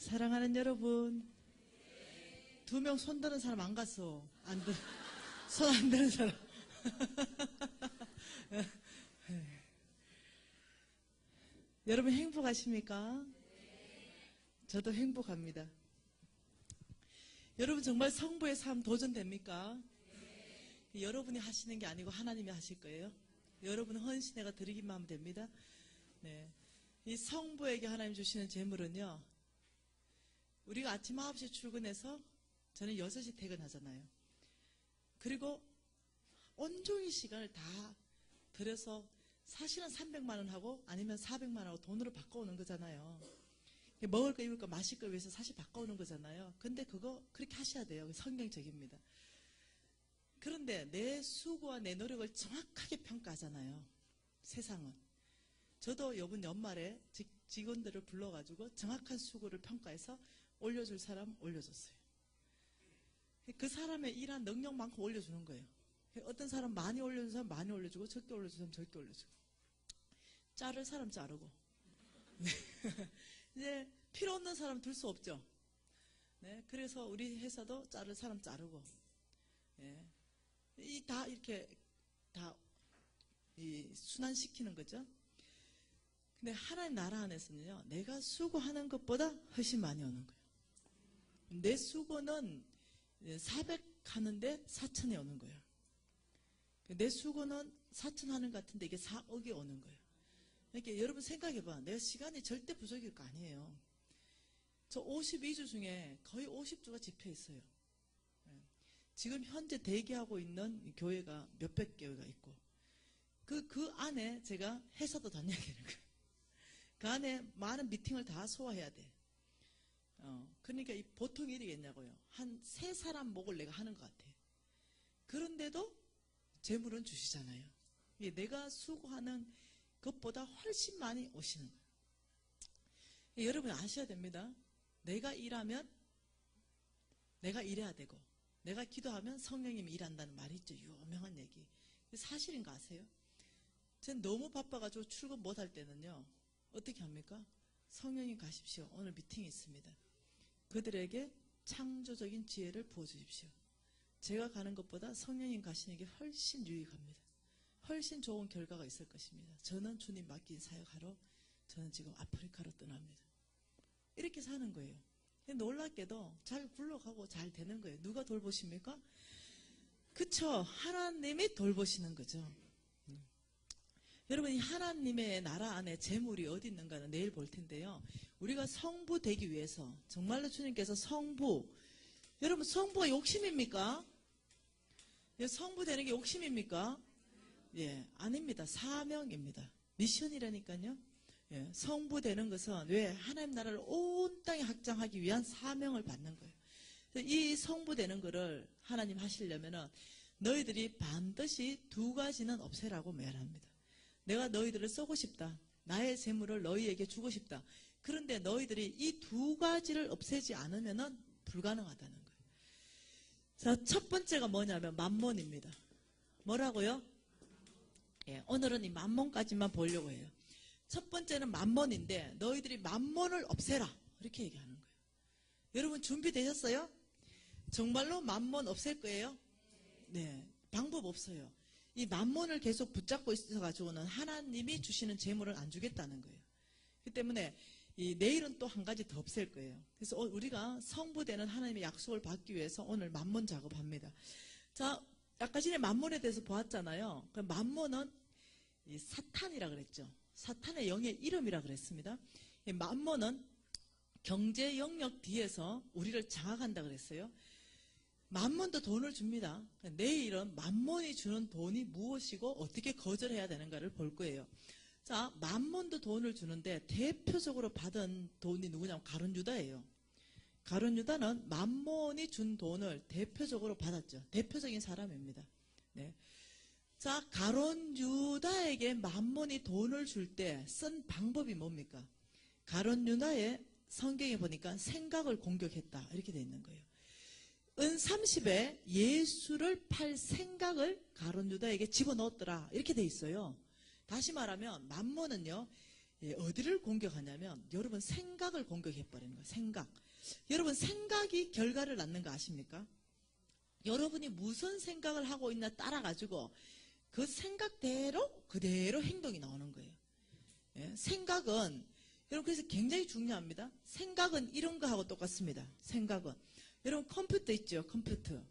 사랑하는 여러분, 2명 손 드는 사람 안 갔어. 손 안 드는 사람. 여러분 행복하십니까? 저도 행복합니다. 여러분 정말 성부의 삶 도전됩니까? 여러분이 하시는 게 아니고 하나님이 하실 거예요. 여러분 헌신해가 드리기만 하면 됩니다. 네. 이 성부에게 하나님 주시는 재물은요, 우리가 아침 9시에 출근해서 저는 6시 퇴근하잖아요. 그리고 온종일 시간을 다 들여서 사실은 300만 원 하고 아니면 400만 원 하고 돈으로 바꿔오는 거잖아요. 먹을 거 입을 거 마실 거 위해서 사실 바꿔오는 거잖아요. 근데 그거 그렇게 하셔야 돼요. 성경적입니다. 그런데 내 수고와 내 노력을 정확하게 평가하잖아요. 세상은. 저도 이번 연말에 직원들을 불러가지고 정확한 수고를 평가해서 올려줄 사람 올려줬어요. 그 사람의 일한 능력만큼 올려주는 거예요. 어떤 사람 많이 올려준 사람 많이 올려주고 적게 올려준 사람 적게 올려주고, 자를 사람 자르고 이제 필요 없는 사람 둘 수 없죠. 네, 그래서 우리 회사도 자를 사람 자르고, 예, 다 이렇게 다 순환시키는 거죠. 근데 하나님 나라 안에서는요, 내가 수고하는 것보다 훨씬 많이 오는 거예요. 내 수고는 400 하는데 4천이 오는 거예요. 내 수고는 4천 하는 것 같은데 이게 4억이 오는 거예요. 그러니까 여러분 생각해봐. 내가 시간이 절대 부족일 거 아니에요. 저 52주 중에 거의 50주가 집회 있어요. 지금 현재 대기하고 있는 교회가 몇백 교회가 있고, 그 안에 제가 회사도 다녀야 되는 거예요. 그 안에 많은 미팅을 다 소화해야 돼. 그러니까 보통 일이겠냐고요. 한 3사람 목을 내가 하는 것 같아. 그런데도 재물은 주시잖아요. 내가 수고하는 것보다 훨씬 많이 오시는 거예요. 여러분 아셔야 됩니다. 내가 일하면 내가 일해야 되고, 내가 기도하면 성령님이 일한다는 말이 있죠. 유명한 얘기. 사실인 거 아세요? 전 너무 바빠가지고 출근 못할 때는요, 어떻게 합니까? 성령님 가십시오. 오늘 미팅이 있습니다. 그들에게 창조적인 지혜를 부어주십시오. 제가 가는 것보다 성령님 가시는 게 훨씬 유익합니다. 훨씬 좋은 결과가 있을 것입니다. 저는 주님 맡긴 사역하러 저는 지금 아프리카로 떠납니다. 이렇게 사는 거예요. 놀랍게도 잘 굴러가고 잘 되는 거예요. 누가 돌보십니까? 그쵸? 하나님이 돌보시는 거죠. 여러분, 하나님의 나라 안에 재물이 어디 있는가는 내일 볼 텐데요. 우리가 성부 되기 위해서 정말로 주님께서 성부, 여러분 성부가 욕심입니까? 성부 되는 게 욕심입니까? 예, 아닙니다. 사명입니다. 미션이라니까요. 예, 성부 되는 것은 왜? 하나님 나라를 온 땅에 확장하기 위한 사명을 받는 거예요. 이 성부 되는 거를 하나님 하시려면은 너희들이 반드시 2가지는 없애라고 말합니다. 내가 너희들을 쓰고 싶다. 나의 재물을 너희에게 주고 싶다. 그런데 너희들이 이 2가지를 없애지 않으면은 불가능하다는 거예요. 자, 첫 번째가 뭐냐면 만몬입니다. 뭐라고요? 예, 오늘은 이 만몬까지만 보려고 해요. 첫 번째는 만몬인데 너희들이 만몬을 없애라. 이렇게 얘기하는 거예요. 여러분 준비되셨어요? 정말로 만몬 없앨 거예요? 네, 방법 없어요. 이 만몬을 계속 붙잡고 있어가지고는 하나님이 주시는 재물을 안 주겠다는 거예요. 그 때문에 내일은 또 한 가지 더 없앨 거예요. 그래서 우리가 성부되는 하나님의 약속을 받기 위해서 오늘 만몬 작업합니다. 자, 아까 전에 만몬에 대해서 보았잖아요. 그 만몬은 이 사탄이라 그랬죠. 사탄의 영의 이름이라 그랬습니다. 이 만몬은 경제 영역 뒤에서 우리를 장악한다 그랬어요. 만몬도 돈을 줍니다. 내일은 만몬이 주는 돈이 무엇이고 어떻게 거절해야 되는가를 볼 거예요. 자, 만몬도 돈을 주는데 대표적으로 받은 돈이 누구냐면 가룟 유다예요. 가룟 유다는 만몬이 준 돈을 대표적으로 받았죠. 대표적인 사람입니다. 네. 자, 가룟 유다에게 만몬이 돈을 줄 때 쓴 방법이 뭡니까? 가룟 유다의 성경에 보니까 생각을 공격했다. 이렇게 돼 있는 거예요. 은 30에 예수를 팔 생각을 가룟 유다에게 집어넣었더라. 이렇게 돼 있어요. 다시 말하면 만몬은요, 어디를 공격하냐면 여러분 생각을 공격해버리는 거예요. 생각. 여러분 생각이 결과를 낳는 거 아십니까? 여러분이 무슨 생각을 하고 있나 따라가지고 그 생각대로 그대로 행동이 나오는 거예요. 예, 생각은 여러분 그래서 굉장히 중요합니다. 생각은 이런 거하고 똑같습니다. 생각은 여러분 컴퓨터 있죠. 컴퓨터.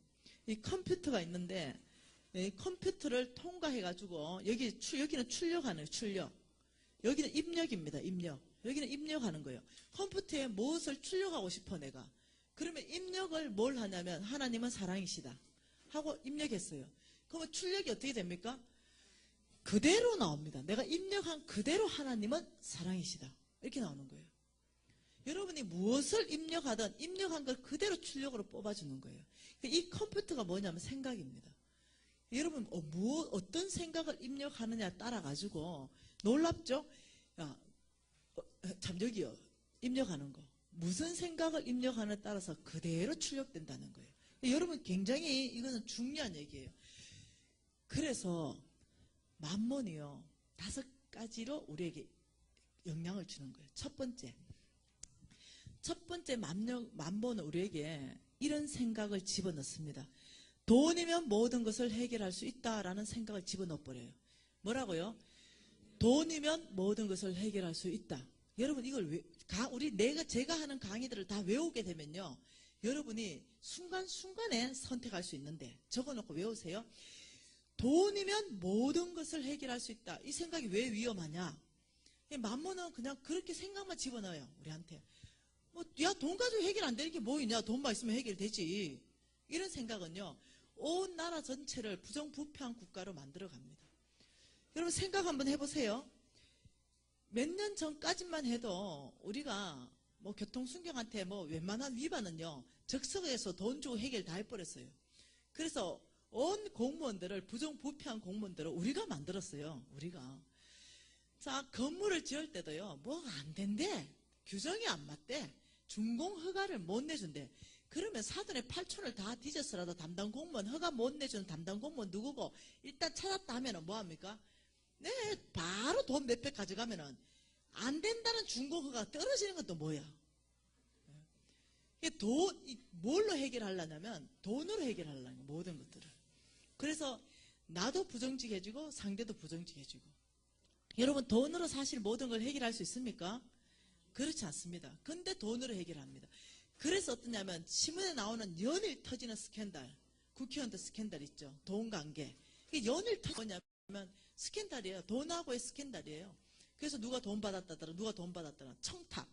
이 컴퓨터가 있는데 이 컴퓨터를 통과해가지고 여기는 출력하는 출력. 여기는 입력입니다. 입력. 여기는 입력하는 거예요. 컴퓨터에 무엇을 출력하고 싶어 내가. 그러면 입력을 뭘 하냐면 하나님은 사랑이시다 하고 입력했어요. 그러면 출력이 어떻게 됩니까? 그대로 나옵니다. 내가 입력한 그대로 하나님은 사랑이시다. 이렇게 나오는 거예요. 여러분이 무엇을 입력하든 입력한 걸 그대로 출력으로 뽑아주는 거예요. 이 컴퓨터가 뭐냐면 생각입니다. 여러분 어떤 생각을 입력하느냐에 따라 가지고 놀랍죠? 야, 참 여기요. 입력하는 거. 무슨 생각을 입력하느냐에 따라서 그대로 출력된다는 거예요. 여러분 굉장히 이거는 중요한 얘기예요. 그래서 만몬이요. 5가지로 우리에게 영향을 주는 거예요. 첫 번째 만몬은 우리에게 이런 생각을 집어넣습니다. 돈이면 모든 것을 해결할 수 있다라는 생각을 집어넣어버려요. 뭐라고요? 돈이면 모든 것을 해결할 수 있다. 여러분 이걸 제가 하는 강의들을 다 외우게 되면요. 여러분이 순간순간에 선택할 수 있는데 적어놓고 외우세요. 돈이면 모든 것을 해결할 수 있다. 이 생각이 왜 위험하냐? 만몬은 그냥 그렇게 생각만 집어넣어요. 우리한테. 야, 돈 가지고 해결 안 되는 게 뭐 있냐? 돈만 있으면 해결되지. 이런 생각은요. 온 나라 전체를 부정부패한 국가로 만들어 갑니다. 여러분 생각 한번 해보세요. 몇 년 전까지만 해도 우리가 교통순경한테 웬만한 위반은요. 적석에서 돈 주고 해결 다 해버렸어요. 그래서 온 공무원들을 부정부패한 공무원들을 우리가 만들었어요. 우리가. 자, 건물을 지을 때도요. 뭐가 안 된대. 규정이 안 맞대. 준공 허가를 못 내준대. 그러면 사돈의 8촌을 다 뒤져서라도 담당 공무원 허가 못 내주는 담당 공무원 누구고 일단 찾았다 하면은 뭐합니까? 네, 바로 돈 몇백 가져가면은 안 된다는 준공 허가가 떨어지는 건 또 뭐야? 뭘로 해결하려냐면 돈으로 해결하려는 거 모든 것들을. 그래서 나도 부정직해지고 상대도 부정직해지고. 여러분 돈으로 사실 모든 걸 해결할 수 있습니까? 그렇지 않습니다. 근데 돈으로 해결합니다. 그래서 어떠냐면 신문에 나오는 연일 터지는 스캔들, 국회의원들 스캔들 있죠. 돈 관계. 연일 터지냐면 스캔들이에요. 돈하고의 스캔들이에요. 그래서 누가 돈 받았다더라, 누가 돈 받았다더라. 청탁.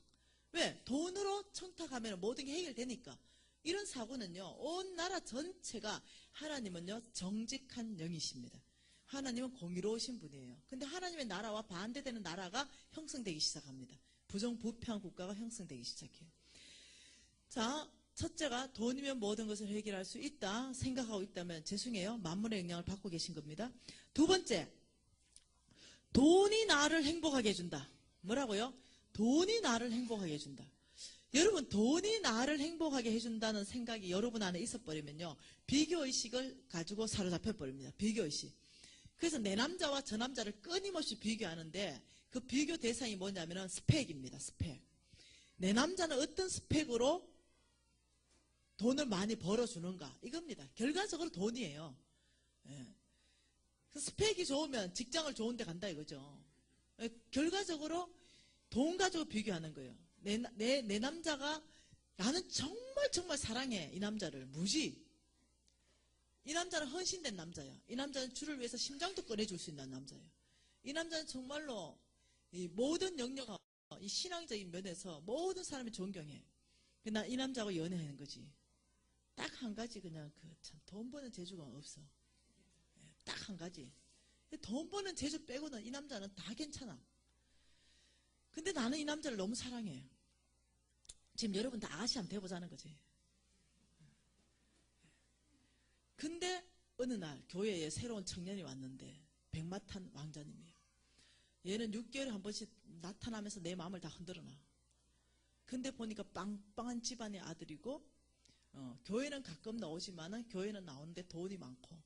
왜? 돈으로 청탁하면 모든 게 해결되니까. 이런 사고는요. 온 나라 전체가 하나님은요. 정직한 영이십니다. 하나님은 공의로우신 분이에요. 근데 하나님의 나라와 반대되는 나라가 형성되기 시작합니다. 부정부패한 국가가 형성되기 시작해요. 자, 첫째가 돈이면 모든 것을 해결할 수 있다 생각하고 있다면 죄송해요. 만물의 영향을 받고 계신 겁니다. 두 번째, 돈이 나를 행복하게 해준다. 뭐라고요? 돈이 나를 행복하게 해준다. 여러분 돈이 나를 행복하게 해준다는 생각이 여러분 안에 있어버리면요. 비교의식을 가지고 사로잡혀 버립니다. 비교의식. 그래서 내 남자와 저 남자를 끊임없이 비교하는데 그 비교 대상이 뭐냐면 스펙입니다. 스펙. 내 남자는 어떤 스펙으로 돈을 많이 벌어주는가 이겁니다. 결과적으로 돈이에요. 예. 그 스펙이 좋으면 직장을 좋은 데 간다 이거죠. 예. 결과적으로 돈 가지고 비교하는 거예요. 내 남자가 나는 정말 사랑해 이 남자를 무지. 이 남자는 헌신된 남자야. 이 남자는 주를 위해서 심장도 꺼내줄 수 있는 남자예요. 이 남자는 정말로 이 모든 영역과 이 신앙적인 면에서 모든 사람이 존경해. 나 이 남자하고 연애하는 거지. 딱 한 가지 그냥 참 돈 버는 재주가 없어. 딱 한 가지. 돈 버는 재주 빼고는 이 남자는 다 괜찮아. 근데 나는 이 남자를 너무 사랑해. 지금 여러분 다 아가씨한테 해보자는 거지. 근데 어느 날 교회에 새로운 청년이 왔는데 백마탄 왕자님이에요. 얘는 6개월에 한 번씩 나타나면서 내 마음을 다 흔들어놔. 근데 보니까 빵빵한 집안의 아들이고 교회는 가끔 나오지만은 교회는 나오는데 돈이 많고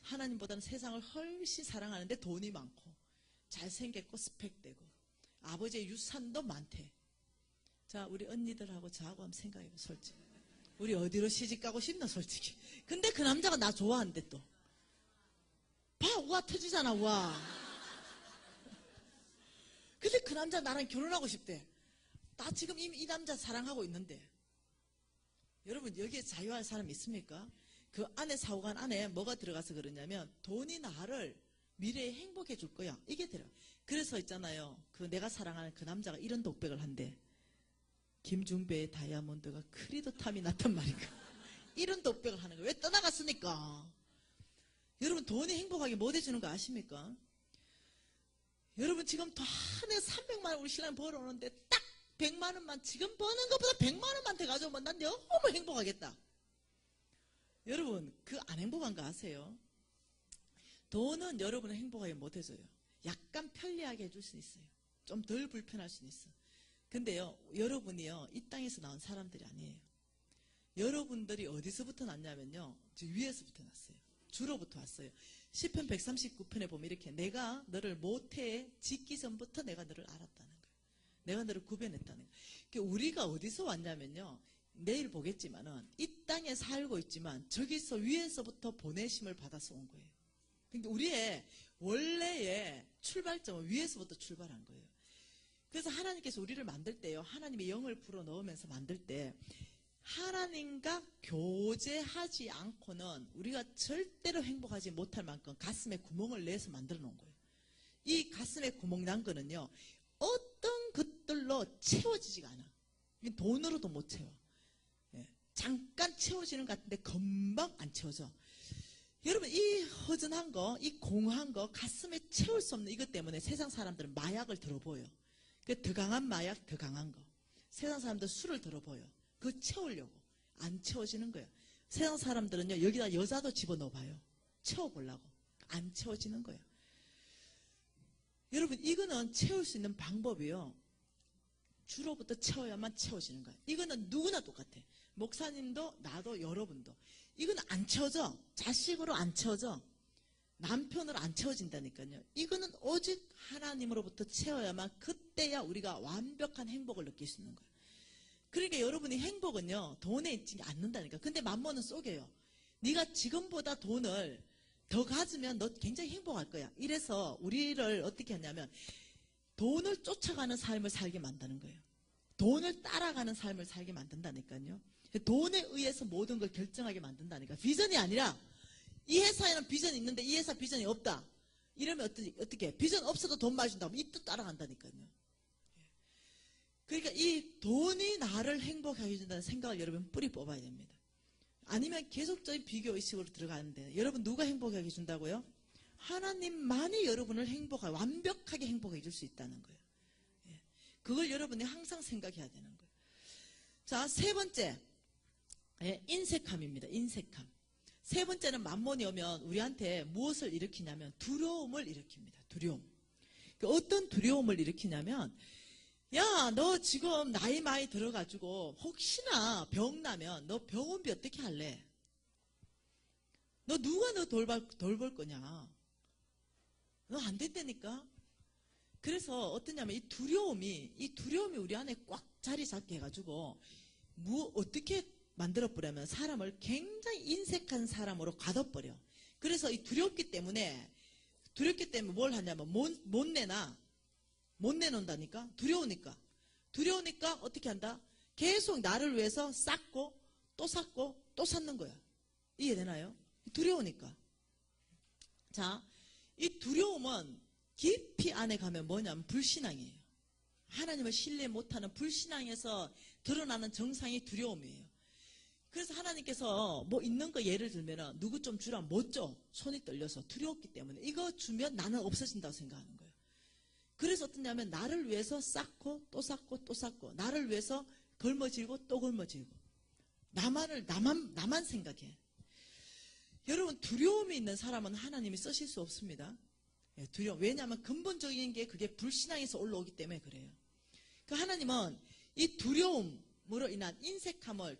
하나님보다는 세상을 훨씬 사랑하는데 돈이 많고 잘생겼고 스펙되고 아버지의 유산도 많대. 자, 우리 언니들하고 저하고 한번 생각해봐, 솔직히. 우리 어디로 시집 가고 싶나, 솔직히. 근데 그 남자가 나 좋아한대, 또. 봐, 우와 터지잖아, 우와. 근데 그 남자 나랑 결혼하고 싶대. 나 지금 이 남자 사랑하고 있는데. 여러분, 여기에 자유할 사람 있습니까? 그 안에 사고관 안에 뭐가 들어가서 그러냐면, 돈이 나를 미래에 행복해 줄 거야. 이게 들어. 그래서 있잖아요. 그 내가 사랑하는 그 남자가 이런 독백을 한대. 김중배의 다이아몬드가 크리도 탐이 났단 말인가. 이런 독백을 하는 거예요. 왜 떠나갔으니까. 여러분, 돈이 행복하게 못 해주는 거 아십니까? 여러분, 지금 더 한해 300만 원 우리 신랑 벌어오는데 딱 100만 원만, 지금 버는 것보다 100만 원만 더 가져오면 난 너무 행복하겠다. 여러분, 그 안 행복한 거 아세요? 돈은 여러분을 행복하게 못 해줘요. 약간 편리하게 해줄 수 있어요. 좀 덜 불편할 수 있어. 근데요, 여러분이요, 이 땅에서 나온 사람들이 아니에요. 여러분들이 어디서부터 났냐면요, 위에서부터 났어요. 주로부터 왔어요. 시편 139편에 보면 이렇게, 내가 너를 모태에 짓기 전부터 내가 너를 알았다는 거예요. 내가 너를 구별했다는 거예요. 그러니까 우리가 어디서 왔냐면요, 내일 보겠지만은 이 땅에 살고 있지만 저기서 위에서부터 보내심을 받아서 온 거예요. 그러니까 우리의 원래의 출발점은 위에서부터 출발한 거예요. 그래서 하나님께서 우리를 만들 때요, 하나님의 영을 불어넣으면서 만들 때 하나님과 교제하지 않고는 우리가 절대로 행복하지 못할 만큼 가슴에 구멍을 내서 만들어 놓은 거예요. 이 가슴에 구멍 난 거는요, 어떤 것들로 채워지지가 않아. 돈으로도 못 채워. 잠깐 채워지는 것 같은데 금방 안 채워져. 여러분, 이 허전한 거, 이 공허한 거, 가슴에 채울 수 없는 이것 때문에 세상 사람들은 마약을 들어보여. 더 강한 마약, 더 강한 거. 세상 사람들 술을 들어보여. 그거 채우려고. 안 채워지는 거예요. 세상 사람들은요, 여기다 여자도 집어넣어봐요. 채워보려고. 안 채워지는 거예요. 여러분, 이거는 채울 수 있는 방법이요, 주로부터 채워야만 채워지는 거예요. 이거는 누구나 똑같아. 목사님도, 나도, 여러분도. 이건 안 채워져. 자식으로 안 채워져. 남편으로 안 채워진다니까요. 이거는 오직 하나님으로부터 채워야만, 그때야 우리가 완벽한 행복을 느낄 수 있는 거예요. 그러니까 여러분이 행복은요, 돈에 있지 않는다니까. 근데 만몬은 속여요. 네가 지금보다 돈을 더 가지면 너 굉장히 행복할 거야. 이래서 우리를 어떻게 하냐면 돈을 쫓아가는 삶을 살게 만드는 거예요. 돈을 따라가는 삶을 살게 만든다니까요. 돈에 의해서 모든 걸 결정하게 만든다니까. 비전이 아니라 이 회사에는 비전이 있는데 이 회사 비전이 없다. 이러면 어떻게 비전 없어도 돈 많이 준다고 이 뜻 따라간다니까요. 그러니까 이 돈이 나를 행복하게 해준다는 생각을 여러분 뿌리 뽑아야 됩니다. 아니면 계속적인 비교의식으로 들어가는데, 여러분 누가 행복하게 해준다고요? 하나님만이 여러분을 완벽하게 행복해 줄 수 있다는 거예요. 그걸 여러분이 항상 생각해야 되는 거예요. 자, 세 번째, 인색함입니다. 인색함. 세 번째는 만몬이 오면 우리한테 무엇을 일으키냐면 두려움을 일으킵니다. 두려움. 어떤 두려움을 일으키냐면, 야, 너 지금 나이 많이 들어가지고 혹시나 병 나면 너 병원비 어떻게 할래? 너 누가 너 돌볼 거냐? 너 안 된다니까? 그래서 어떠냐면 이 두려움이 우리 안에 꽉 자리 잡게 해가지고 어떻게 만들어버리면 사람을 굉장히 인색한 사람으로 가둬버려. 그래서 이 두렵기 때문에 뭘 하냐면 못 내놓는다니까? 두려우니까 어떻게 한다? 계속 나를 위해서 쌓고 또 쌓고 또 쌓는 거야. 이해되나요? 두려우니까. 자, 이 두려움은 깊이 안에 가면 뭐냐면 불신앙이에요. 하나님을 신뢰 못하는 불신앙에서 드러나는 정상이 두려움이에요. 그래서 하나님께서 뭐 있는 거 예를 들면 누구 좀 주라 못 줘. 손이 떨려서 두려웠기 때문에 이거 주면 나는 없어진다고 생각하는 거예요. 그래서 어떠냐면 나를 위해서 쌓고 또 쌓고 또 쌓고 나를 위해서 걸머질고 또 걸머질고 나만 생각해. 여러분, 두려움이 있는 사람은 하나님이 쓰실 수 없습니다. 두려움. 왜냐하면 근본적인 게 그게 불신앙에서 올라오기 때문에 그래요. 그 하나님은 이 두려움으로 인한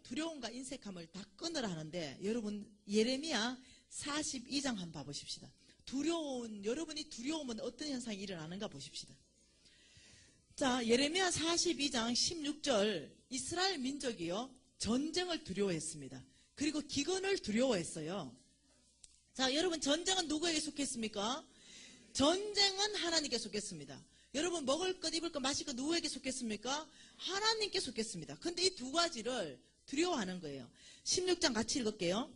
두려움과 인색함을 다 끊으라 하는데, 여러분 예레미야 42장 한번 봐보십시다. 여러분이 두려우면 어떤 현상이 일어나는가 보십시다. 자, 예레미야 42장 16절 이스라엘 민족이요 전쟁을 두려워했습니다. 그리고 기근을 두려워했어요. 자, 여러분 전쟁은 누구에게 속했습니까? 전쟁은 하나님께 속했습니다. 여러분 먹을 것, 입을 것, 마실 것 누구에게 속했습니까? 하나님께 속했습니다. 근데 이 두 가지를 두려워하는 거예요. 16장 같이 읽을게요.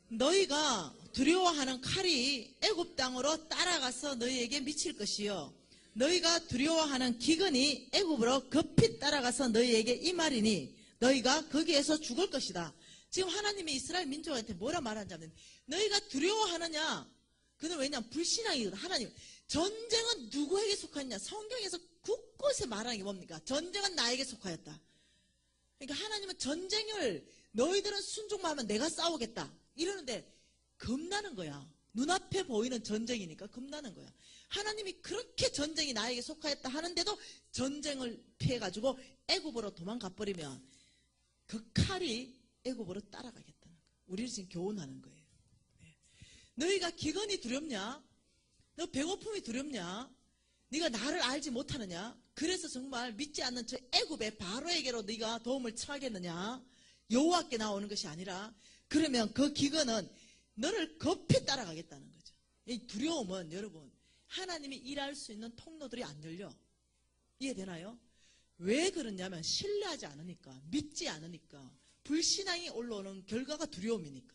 너희가 두려워하는 칼이 애굽 땅으로 따라가서 너희에게 미칠 것이요 너희가 두려워하는 기근이 애굽으로 급히 따라가서 너희에게 임하리니 너희가 거기에서 죽을 것이다. 지금 하나님이 이스라엘 민족한테 뭐라 말하는지 하면 너희가 두려워하느냐? 그는 왜냐하면 불신앙이거든. 하나님 전쟁은 누구에게 속하느냐? 성경에서 곳곳에 말하는 게 뭡니까? 전쟁은 나에게 속하였다. 그러니까 하나님은 전쟁을 너희들은 순종만 하면 내가 싸우겠다 이러는데 겁나는 거야. 눈앞에 보이는 전쟁이니까 겁나는 거야. 하나님이 그렇게 전쟁이 나에게 속하였다 하는데도 전쟁을 피해가지고 애굽으로 도망가 버리면 그 칼이 애굽으로 따라가겠다는 거야. 우리를 지금 교훈하는 거예요. 너희가 기근이 두렵냐? 너 배고픔이 두렵냐? 네가 나를 알지 못하느냐? 그래서 정말 믿지 않는 저 애굽의 바로에게로 네가 도움을 청하겠느냐? 여호와께 나오는 것이 아니라 그러면 그 기근은 너를 급히 따라가겠다는 거죠. 이 두려움은 여러분 하나님이 일할 수 있는 통로들이 안 열려. 이해되나요? 왜 그러냐면 신뢰하지 않으니까, 믿지 않으니까, 불신앙이 올라오는 결과가 두려움이니까.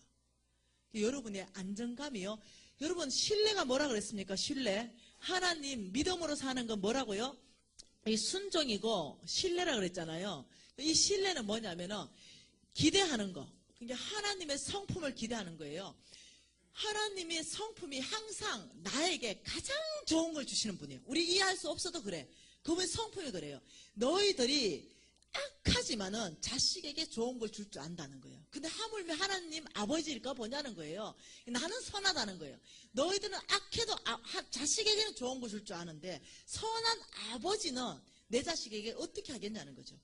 여러분의 안정감이요. 여러분 신뢰가 뭐라 그랬습니까? 신뢰. 하나님 믿음으로 사는 건 뭐라고요? 이 순종이고 신뢰라 그랬잖아요. 이 신뢰는 뭐냐면은 기대하는 거. 그러니까 하나님의 성품을 기대하는 거예요. 하나님의 성품이 항상 나에게 가장 좋은 걸 주시는 분이에요. 우리 이해할 수 없어도 그래. 그분 성품이 그래요. 너희들이 악하지만은 자식에게 좋은 걸 줄 줄 안다는 거예요. 근데 하물며 하나님 아버지일까 보냐는 거예요. 나는 선하다는 거예요. 너희들은 악해도 자식에게는 좋은 걸 줄 줄 아는데 선한 아버지는 내 자식에게 어떻게 하겠냐는 거죠.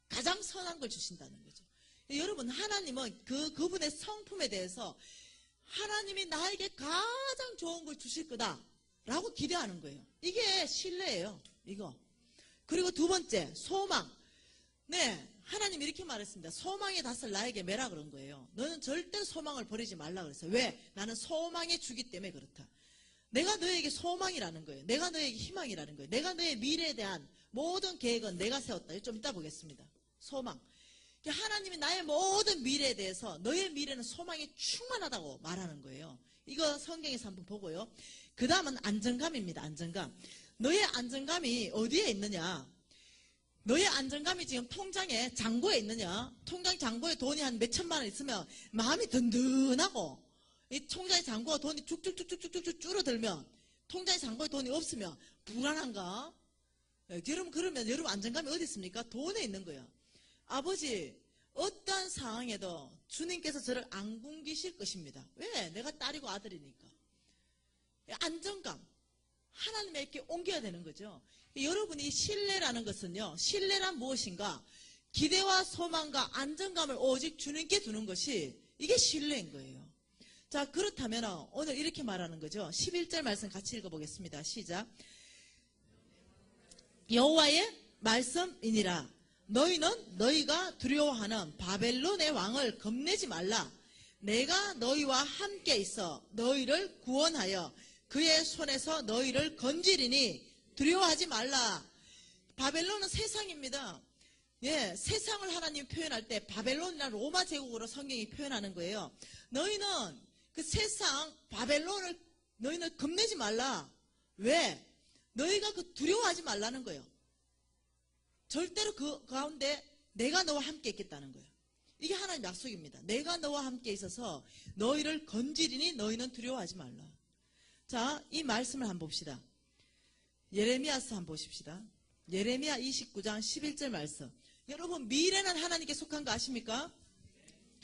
가장 선한 걸 주신다는 거죠. 여러분 하나님은 그분의 성품에 대해서 하나님이 나에게 가장 좋은 걸 주실 거다라고 기대하는 거예요. 이게 신뢰예요. 이거. 그리고 두 번째 소망. 네, 하나님이 이렇게 말했습니다. 소망의 닷을 나에게 매라 그런 거예요. 너는 절대 소망을 버리지 말라 그랬어요. 왜? 나는 소망의 주기 때문에 그렇다. 내가 너에게 소망이라는 거예요. 내가 너에게 희망이라는 거예요. 내가 너의 미래에 대한 모든 계획은 내가 세웠다. 좀 이따 보겠습니다. 소망. 하나님이 나의 모든 미래에 대해서 너의 미래는 소망이 충만하다고 말하는 거예요. 이거 성경에서 한번 보고요. 그 다음은 안정감입니다. 안정감. 너의 안정감이 어디에 있느냐? 너의 안정감이 지금 통장에 잔고에 있느냐? 통장 잔고에 돈이 한 몇천만 원 있으면 마음이 든든하고 이 통장에 잔고가 돈이 쭉쭉쭉쭉쭉쭉 줄어들면 통장에 잔고에 돈이 없으면 불안한가? 여러분 그러면 여러분 안정감이 어디 있습니까? 돈에 있는 거예요. 아버지 어떠한 상황에도 주님께서 저를 안 굶기실 것입니다. 왜? 내가 딸이고 아들이니까. 안정감. 하나님에게 옮겨야 되는 거죠. 여러분이 신뢰라는 것은요. 신뢰란 무엇인가? 기대와 소망과 안정감을 오직 주님께 두는 것이 이게 신뢰인 거예요. 자 그렇다면 오늘 이렇게 말하는 거죠. 11절 말씀 같이 읽어보겠습니다. 시작. 여호와의 말씀이니라. 너희는 너희가 두려워하는 바벨론의 왕을 겁내지 말라. 내가 너희와 함께 있어 너희를 구원하여 그의 손에서 너희를 건지리니 두려워하지 말라. 바벨론은 세상입니다. 예, 세상을 하나님 표현할 때 바벨론이라는 로마 제국으로 성경이 표현하는 거예요. 너희는 그 세상 바벨론을 너희는 겁내지 말라. 왜? 너희가 그 두려워하지 말라는 거예요. 절대로 그 가운데 내가 너와 함께 있겠다는 거예요. 이게 하나님의 약속입니다. 내가 너와 함께 있어서 너희를 건지리니 너희는 두려워하지 말라. 자, 이 말씀을 한번 봅시다. 예레미야서 한번 보십시다. 예레미야 29장 11절 말씀. 여러분 미래는 하나님께 속한 거 아십니까?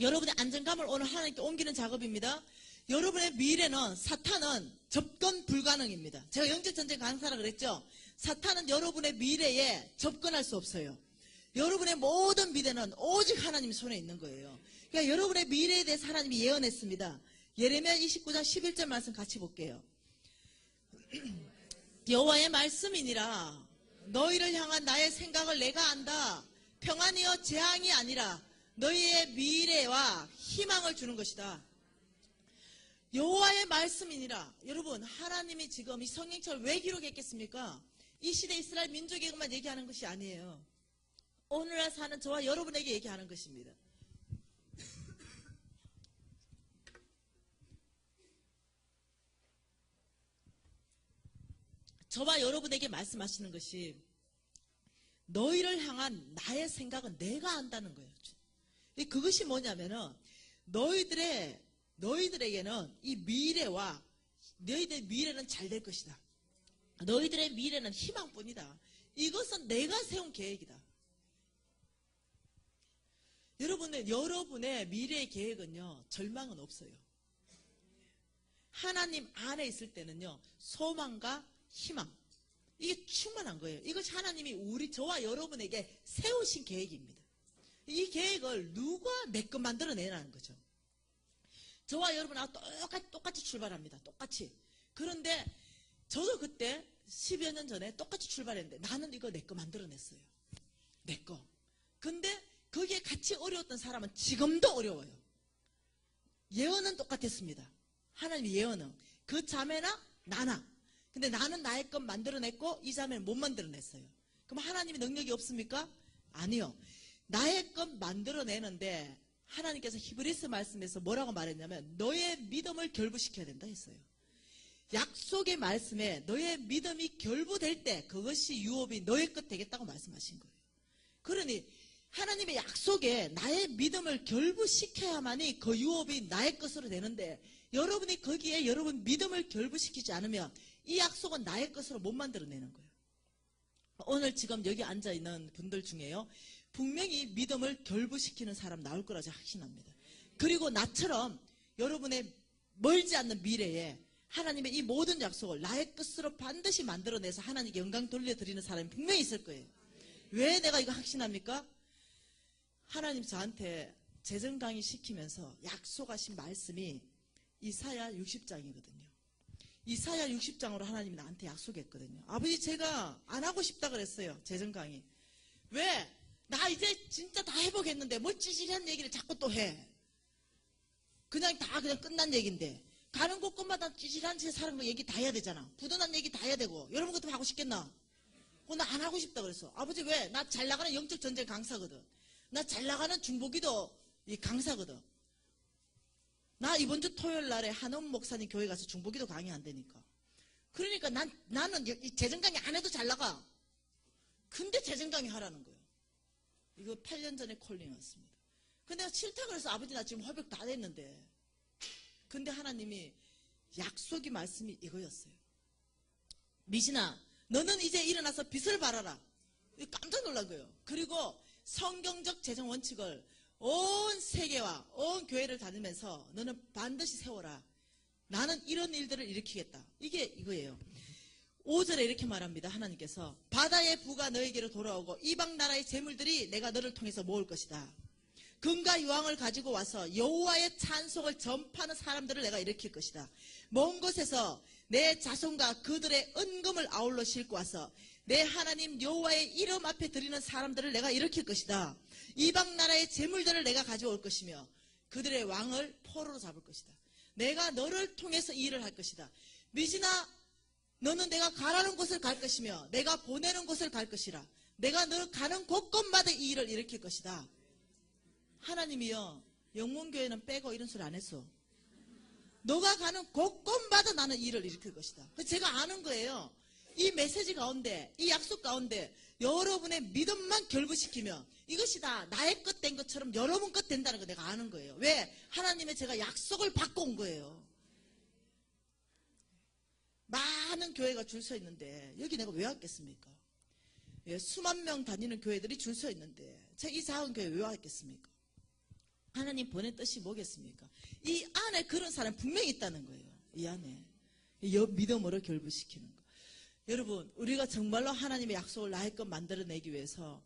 여러분의 안정감을 오늘 하나님께 옮기는 작업입니다. 여러분의 미래는 사탄은 접근 불가능입니다. 제가 영적전쟁 강사라 그랬죠. 사탄은 여러분의 미래에 접근할 수 없어요. 여러분의 모든 미래는 오직 하나님 손에 있는 거예요. 그러니까 여러분의 미래에 대해서 하나님이 예언했습니다. 예레미야 29장 11절 말씀 같이 볼게요. 여호와의 말씀이니라. 너희를 향한 나의 생각을 내가 안다. 평안이여 재앙이 아니라 너희의 미래와 희망을 주는 것이다. 여호와의 말씀이니라. 여러분, 하나님이 지금 이 성경책을 왜 기록했겠습니까? 이 시대 이스라엘 민족에게만 얘기하는 것이 아니에요. 오늘날 사는 저와 여러분에게 얘기하는 것입니다. 저와 여러분에게 말씀하시는 것이 너희를 향한 나의 생각은 내가 안다는 거예요. 그것이 뭐냐면은 너희들에게는 이 미래와 너희들의 미래는 잘 될 것이다. 너희들의 미래는 희망뿐이다. 이것은 내가 세운 계획이다. 여러분의 미래의 계획은요, 절망은 없어요. 하나님 안에 있을 때는요, 소망과 희망, 이게 충만한 거예요. 이것이 하나님이 저와 여러분에게 세우신 계획입니다. 이 계획을 누가 내 것 만들어내라는 거죠. 저와 여러분하고 똑같이 출발합니다. 똑같이. 그런데 저도 그때 10여 년 전에 똑같이 출발했는데 나는 이거 내 거 만들어냈어요. 내 거. 근데 거기에 같이 어려웠던 사람은 지금도 어려워요. 예언은 똑같았습니다. 하나님의 예언은. 그 자매나 나나. 근데 나는 나의 것 만들어냈고 이 자매는 못 만들어냈어요. 그럼 하나님의 능력이 없습니까? 아니요. 나의 것 만들어내는데 하나님께서 히브리서 말씀에서 뭐라고 말했냐면 너의 믿음을 결부시켜야 된다 했어요. 약속의 말씀에 너의 믿음이 결부될 때 그것이 유업이 너의 것 되겠다고 말씀하신 거예요. 그러니 하나님의 약속에 나의 믿음을 결부시켜야만이 그 유업이 나의 것으로 되는데 여러분이 거기에 여러분 믿음을 결부시키지 않으면 이 약속은 나의 것으로 못 만들어내는 거예요. 오늘 지금 여기 앉아있는 분들 중에요, 분명히 믿음을 결부시키는 사람 나올 거라 제가 확신합니다. 그리고 나처럼 여러분의 멀지 않는 미래에 하나님의 이 모든 약속을 나의 것으로 반드시 만들어내서 하나님께 영광 돌려드리는 사람이 분명히 있을 거예요. 왜 내가 이거 확신합니까? 하나님 저한테 재정 강의 시키면서 약속하신 말씀이 이사야 60장이거든요. 이사야 60장으로 하나님이 나한테 약속했거든요. 아버지 제가 안 하고 싶다 그랬어요. 재정 강의. 왜? 나 이제 진짜 다 해보겠는데 뭘 찌질한 얘기를 자꾸 또 해. 그냥 끝난 얘기인데 가는 곳곳마다 찌질한 제 사는 거 얘기 다 해야 되잖아. 부도난 얘기 다 해야 되고 여러분 것도 하고 싶겠나? 나 안 하고 싶다 그랬어. 아버지 왜? 나 잘 나가는 영적 전쟁 강사거든. 나 잘 나가는 중보기도 강사거든. 나 이번 주 토요일 날에 한원 목사님 교회 가서 중보기도 강의한다니까. 그러니까 나는 재정 강의 안 해도 잘 나가. 근데 재정 강의 하라는 거예요. 이거 8년 전에 콜링 왔습니다. 근데 내가 싫다 그래서 아버지 나 지금 협약 다 됐는데. 근데 하나님이 약속이 말씀이 이거였어요. 미신아, 너는 이제 일어나서 빛을 발하라. 깜짝 놀란 거예요. 그리고 성경적 재정 원칙을 온 세계와 온 교회를 다니면서 너는 반드시 세워라. 나는 이런 일들을 일으키겠다. 이게 이거예요. 5절에 이렇게 말합니다. 하나님께서 바다의 부가 너에게로 돌아오고 이방 나라의 재물들이 내가 너를 통해서 모을 것이다. 금과 유황을 가지고 와서 여호와의 찬송을 전파하는 사람들을 내가 일으킬 것이다. 먼 곳에서 내 자손과 그들의 은금을 아울러 싣고 와서 내 하나님 여호와의 이름 앞에 드리는 사람들을 내가 일으킬 것이다. 이방 나라의 재물들을 내가 가져올 것이며 그들의 왕을 포로로 잡을 것이다. 내가 너를 통해서 이 일을 할 것이다. 미진아, 너는 내가 가라는 곳을 갈 것이며 내가 보내는 곳을 갈 것이라. 내가 너 가는 곳곳마다 이 일을 일으킬 것이다. 하나님이요, 영문교회는 빼고 이런 소리 안 했어. 너가 가는 곳곳마다 나는 이 일을 일으킬 것이다. 그래서 제가 아는 거예요. 이 메시지 가운데, 이 약속 가운데 여러분의 믿음만 결부시키면 이것이 다 나의 것 된 것처럼 여러분 것 된다는 거 내가 아는 거예요. 왜? 하나님의 제가 약속을 받고 온 거예요. 많은 교회가 줄 서 있는데 여기 내가 왜 왔겠습니까? 수만 명 다니는 교회들이 줄 서 있는데 제가 이 작은 교회 왜 왔겠습니까? 하나님 보낸 뜻이 뭐겠습니까? 이 안에 그런 사람 분명히 있다는 거예요. 이 안에 믿음으로 결부시키는 거. 여러분, 우리가 정말로 하나님의 약속을 나의 것 만들어내기 위해서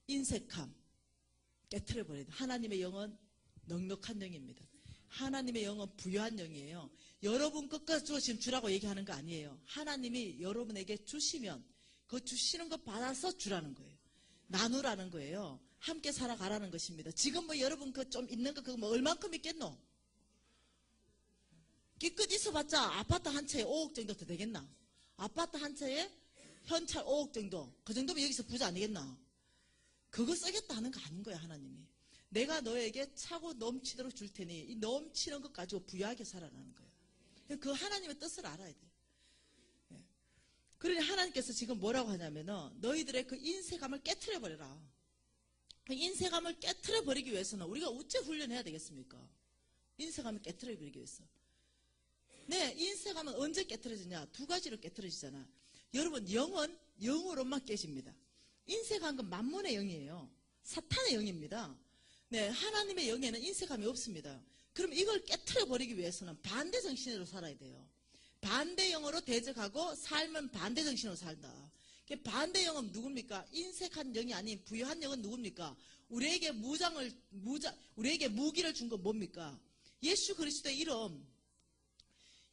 인색함 깨트려버려야 돼요. 하나님의 영은 넉넉한 영입니다. 하나님의 영은 부유한 영이에요. 여러분 것까지 지금 주라고 얘기하는 거 아니에요. 하나님이 여러분에게 주시면 그 주시는 거 받아서 주라는 거예요. 나누라는 거예요. 함께 살아가라는 것입니다. 지금 뭐 여러분 그 좀 있는 거 그거 뭐 얼만큼 있겠노? 기껏 있어봤자 아파트 한 채에 5억 정도 더 되겠나? 아파트 한 채에 현찰 5억 정도. 그 정도면 여기서 부자 아니겠나? 그거 쓰겠다 하는 거 아닌 거야, 하나님이. 내가 너에게 차고 넘치도록 줄 테니 이 넘치는 것 가지고 부유하게 살아라는 거예요. 그 하나님의 뜻을 알아야 돼. 예. 그러니 하나님께서 지금 뭐라고 하냐면은 너희들의 그 인색함을 깨트려 버려라. 그 인색함을 깨트려 버리기 위해서는 우리가 어째 훈련해야 되겠습니까? 인색함을 깨트려 버리기 위해서. 네, 인색함은 언제 깨트려지냐? 두 가지로 깨트려지잖아. 여러분, 영은 영으로만 깨집니다. 인색한 건 만몬의 영이에요. 사탄의 영입니다. 네, 하나님의 영에는 인색함이 없습니다. 그럼 이걸 깨트려 버리기 위해서는 반대 정신으로 살아야 돼요. 반대 영으로 대적하고 삶은 반대 정신으로 살다. 반대 영은 누굽니까? 인색한 영이 아닌 부유한 영은 누굽니까? 우리에게 우리에게 무기를 준 건 뭡니까? 예수 그리스도의 이름.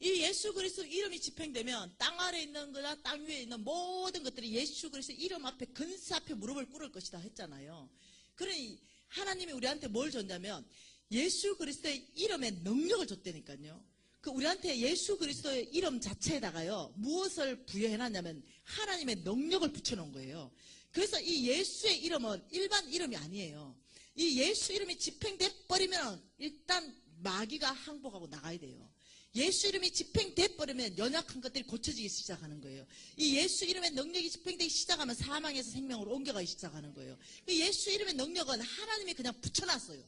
이 예수 그리스도 이름이 집행되면 땅 아래 있는 거나 땅 위에 있는 모든 것들이 예수 그리스도 이름 앞에 근세 앞에 무릎을 꿇을 것이다 했잖아요. 그러니 하나님이 우리한테 뭘 줬냐면 예수 그리스도의 이름에 능력을 줬다니까요. 그 우리한테 예수 그리스도의 이름 자체에다가요 무엇을 부여해놨냐면 하나님의 능력을 붙여놓은 거예요. 그래서 이 예수의 이름은 일반 이름이 아니에요. 이 예수 이름이 집행돼 버리면 일단 마귀가 항복하고 나가야 돼요. 예수 이름이 집행돼 버리면 연약한 것들이 고쳐지기 시작하는 거예요. 이 예수 이름의 능력이 집행되기 시작하면 사망에서 생명으로 옮겨가기 시작하는 거예요. 예수 이름의 능력은 하나님이 그냥 붙여놨어요.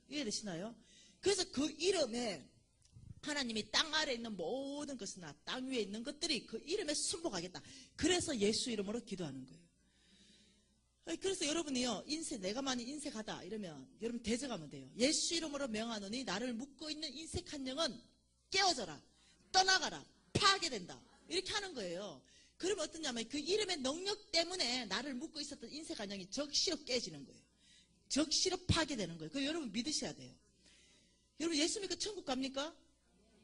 이해되시나요? 그래서 그 이름에 하나님이 땅 아래에 있는 모든 것이나 땅 위에 있는 것들이 그 이름에 순복하겠다. 그래서 예수 이름으로 기도하는 거예요. 그래서 여러분이요, 내가 많이 인색하다 이러면 여러분 대적하면 돼요. 예수 이름으로 명하노니 나를 묶고 있는 인색한 영은 깨어져라, 떠나가라, 파괴된다. 이렇게 하는 거예요. 그러면 어떠냐면 그 이름의 능력 때문에 나를 묶고 있었던 인색한 영이 적시로 깨지는 거예요. 적시로 파괴되는 거예요. 그거 여러분 믿으셔야 돼요. 여러분 예수 믿고 천국 갑니까?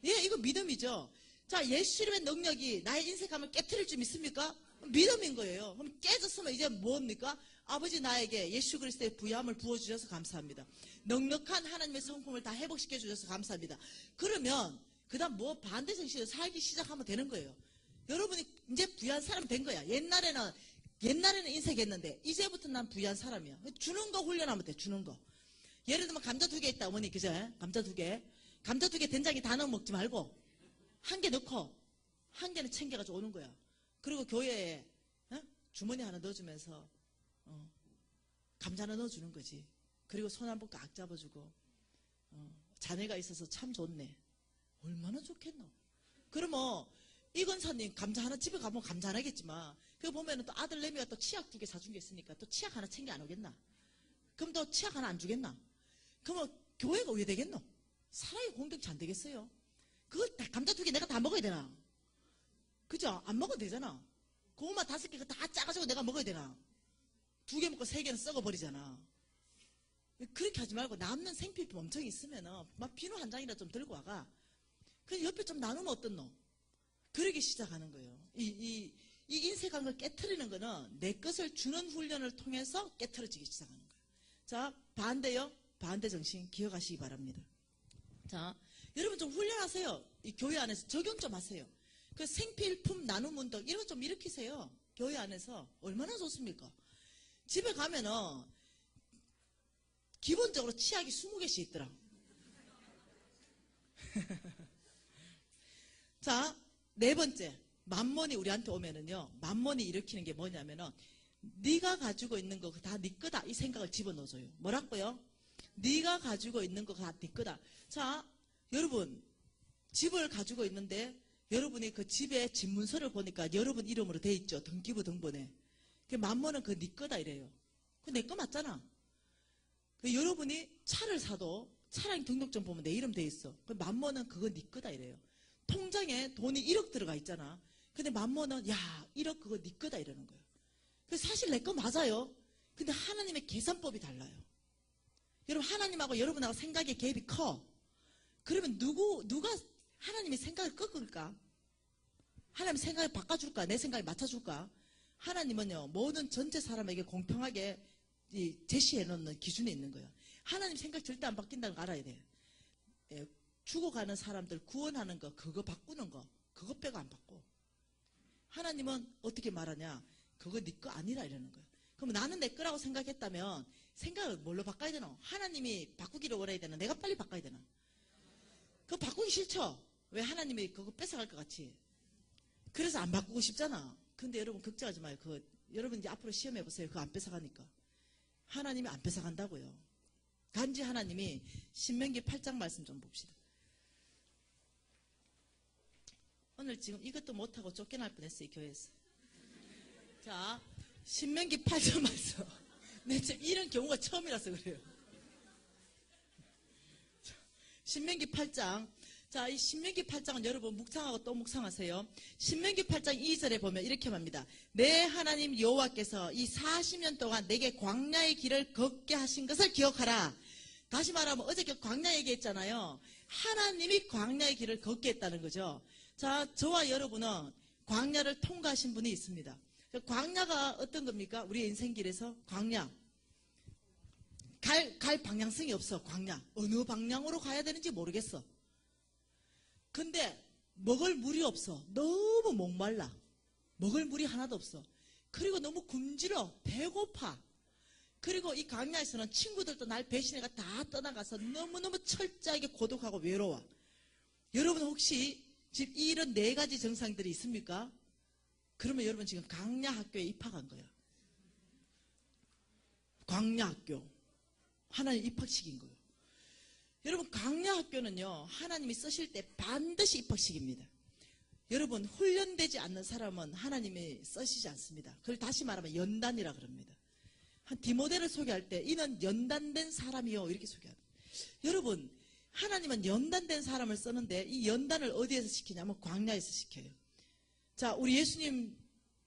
예, 이거 믿음이죠. 자, 예수 이름의 능력이 나의 인색함을 깨트릴 줄 믿습니까? 믿음인 거예요. 그럼 깨졌으면 이제 뭡니까? 아버지 나에게 예수 그리스도의 부유함을 부어주셔서 감사합니다. 넉넉한 하나님의 성품을 다 회복시켜 주셔서 감사합니다. 그러면 그 다음 뭐 반대 정신으로 살기 시작하면 되는 거예요. 여러분이 이제 부유한 사람 된 거야. 옛날에는 인색했는데 이제부터 난 부유한 사람이야. 주는 거 훈련하면 돼. 주는 거. 예를 들면 감자 2개 있다 어머니, 그죠? 감자 2개. 감자 2개 된장에 다 넣어 먹지 말고 1개 넣고 1개는 챙겨가지고 오는 거야. 그리고 교회에 주머니 하나 넣어주면서 감자 하나 넣어주는 거지. 그리고 손 한 번 꽉 잡아주고 자네가 있어서 참 좋네. 얼마나 좋겠노. 그러면 이 권사님 감자 하나 집에 가면 감자 하나겠지만 그거 보면은 또 아들 내미가 또 치약 2개 사준 게 있으니까 또 치약 하나 챙겨 안 오겠나? 그럼 또 치약 하나 안 주겠나? 그러면 교회가 왜 되겠노? 사랑의 공동체 안 되겠어요? 그거 감자 2개 내가 다 먹어야 되나? 그죠? 안 먹어도 되잖아. 고구마 5개 다 짜가지고 내가 먹어야 되나? 2개 먹고 3개는 썩어버리잖아. 그렇게 하지 말고 남는 생필품 엄청 있으면은 막 비누 한 장이라도 좀 들고 와가. 그냥 옆에 좀 나누면 어떻노? 그러기 시작하는 거예요. 이 인색한 걸 깨트리는 거는 내 것을 주는 훈련을 통해서 깨트려지기 시작하는 거예요. 자, 반대요. 반대 정신 기억하시기 바랍니다. 자, 여러분 좀 훈련하세요. 이 교회 안에서 적용 좀 하세요. 그 생필품 나눔 운동 이런 거 좀 일으키세요. 교회 안에서 얼마나 좋습니까? 집에 가면은 기본적으로 치약이 20개씩 있더라. 자, 4번째 만몬이 우리한테 오면은요, 만몬이 일으키는 게 뭐냐면은 네가 가지고 있는 거 다 네 거다 이 생각을 집어넣어줘요. 뭐라고요? 네가 가지고 있는 거 다 네 거다. 자, 여러분 집을 가지고 있는데 여러분이 그 집에 집 문서를 보니까 여러분 이름으로 돼 있죠. 등기부 등본에. 그 만몬은 그 네 거다 이래요. 그 내 거 맞잖아. 그 여러분이 차를 사도 차량 등록증 보면 내 이름 돼 있어. 그 만몬은 그거 네 거다 이래요. 통장에 돈이 1억 들어가 있잖아. 근데 만몬은 야 1억 그거 네 거다 이러는 거예요. 그래서 사실 내 거 맞아요. 근데 하나님의 계산법이 달라요. 여러분 하나님하고 여러분하고 생각의 갭이 커. 그러면 누가 하나님의 생각을 꺾을까? 하나님 생각을 바꿔줄까? 내 생각에 맞춰줄까? 하나님은요, 모든 전체 사람에게 공평하게 제시해 놓는 기준이 있는 거예요. 하나님 생각 절대 안 바뀐다는 거 알아야 돼요. 예, 죽어가는 사람들 구원하는 거, 그거 바꾸는 거, 그거 빼고 안 바꿔. 하나님은 어떻게 말하냐? 그거 네 거 아니라 이러는 거예요. 그럼 나는 내 거라고 생각했다면 생각을 뭘로 바꿔야 되나? 하나님이 바꾸기를 원해야 되나? 내가 빨리 바꿔야 되나? 그거 바꾸기 싫죠? 왜 하나님이 그거 뺏어갈 것 같이? 그래서 안 바꾸고 싶잖아. 근데 여러분 걱정하지 마요. 여러분 이제 앞으로 시험해 보세요. 그거 안 뺏어가니까. 하나님이 안 뺏어간다고요. 단지 하나님이 신명기 8장 말씀 좀 봅시다. 오늘 지금 이것도 못하고 쫓겨날 뻔했어요. 이 교회에서. 자, 신명기 8장 말씀. 네, 지금 이런 경우가 처음이라서 그래요. 신명기 8장. 자, 이 신명기 8장은 여러분 묵상하고 또 묵상하세요. 신명기 8장 2절에 보면 이렇게 말합니다. 내 하나님 여호와께서 이 40년 동안 내게 광야의 길을 걷게 하신 것을 기억하라. 다시 말하면 어제 광야 얘기했잖아요. 하나님이 광야의 길을 걷게 했다는 거죠. 자, 저와 여러분은 광야를 통과하신 분이 있습니다. 광야가 어떤 겁니까? 우리 인생길에서 광야. 갈 방향성이 없어. 광야. 어느 방향으로 가야 되는지 모르겠어. 근데 먹을 물이 없어. 너무 목말라. 먹을 물이 하나도 없어. 그리고 너무 굶주려. 배고파. 그리고 이 광야에서는 친구들도 날 배신해가 다 떠나가서 너무너무 철저하게 고독하고 외로워. 여러분 혹시 지금 이런 4가지 증상들이 있습니까? 그러면 여러분 지금 광야 학교에 입학한 거예요. 광야 학교. 하나님 입학시킨 거예요. 여러분 광야 학교는요, 하나님이 쓰실 때 반드시 입학시킵니다. 여러분 훈련되지 않는 사람은 하나님이 쓰시지 않습니다. 그걸 다시 말하면 연단이라 그럽니다. 한 디모데를 소개할 때 이는 연단된 사람이요 이렇게 소개합니다. 여러분 하나님은 연단된 사람을 쓰는데 이 연단을 어디에서 시키냐면 광야에서 시켜요. 자, 우리 예수님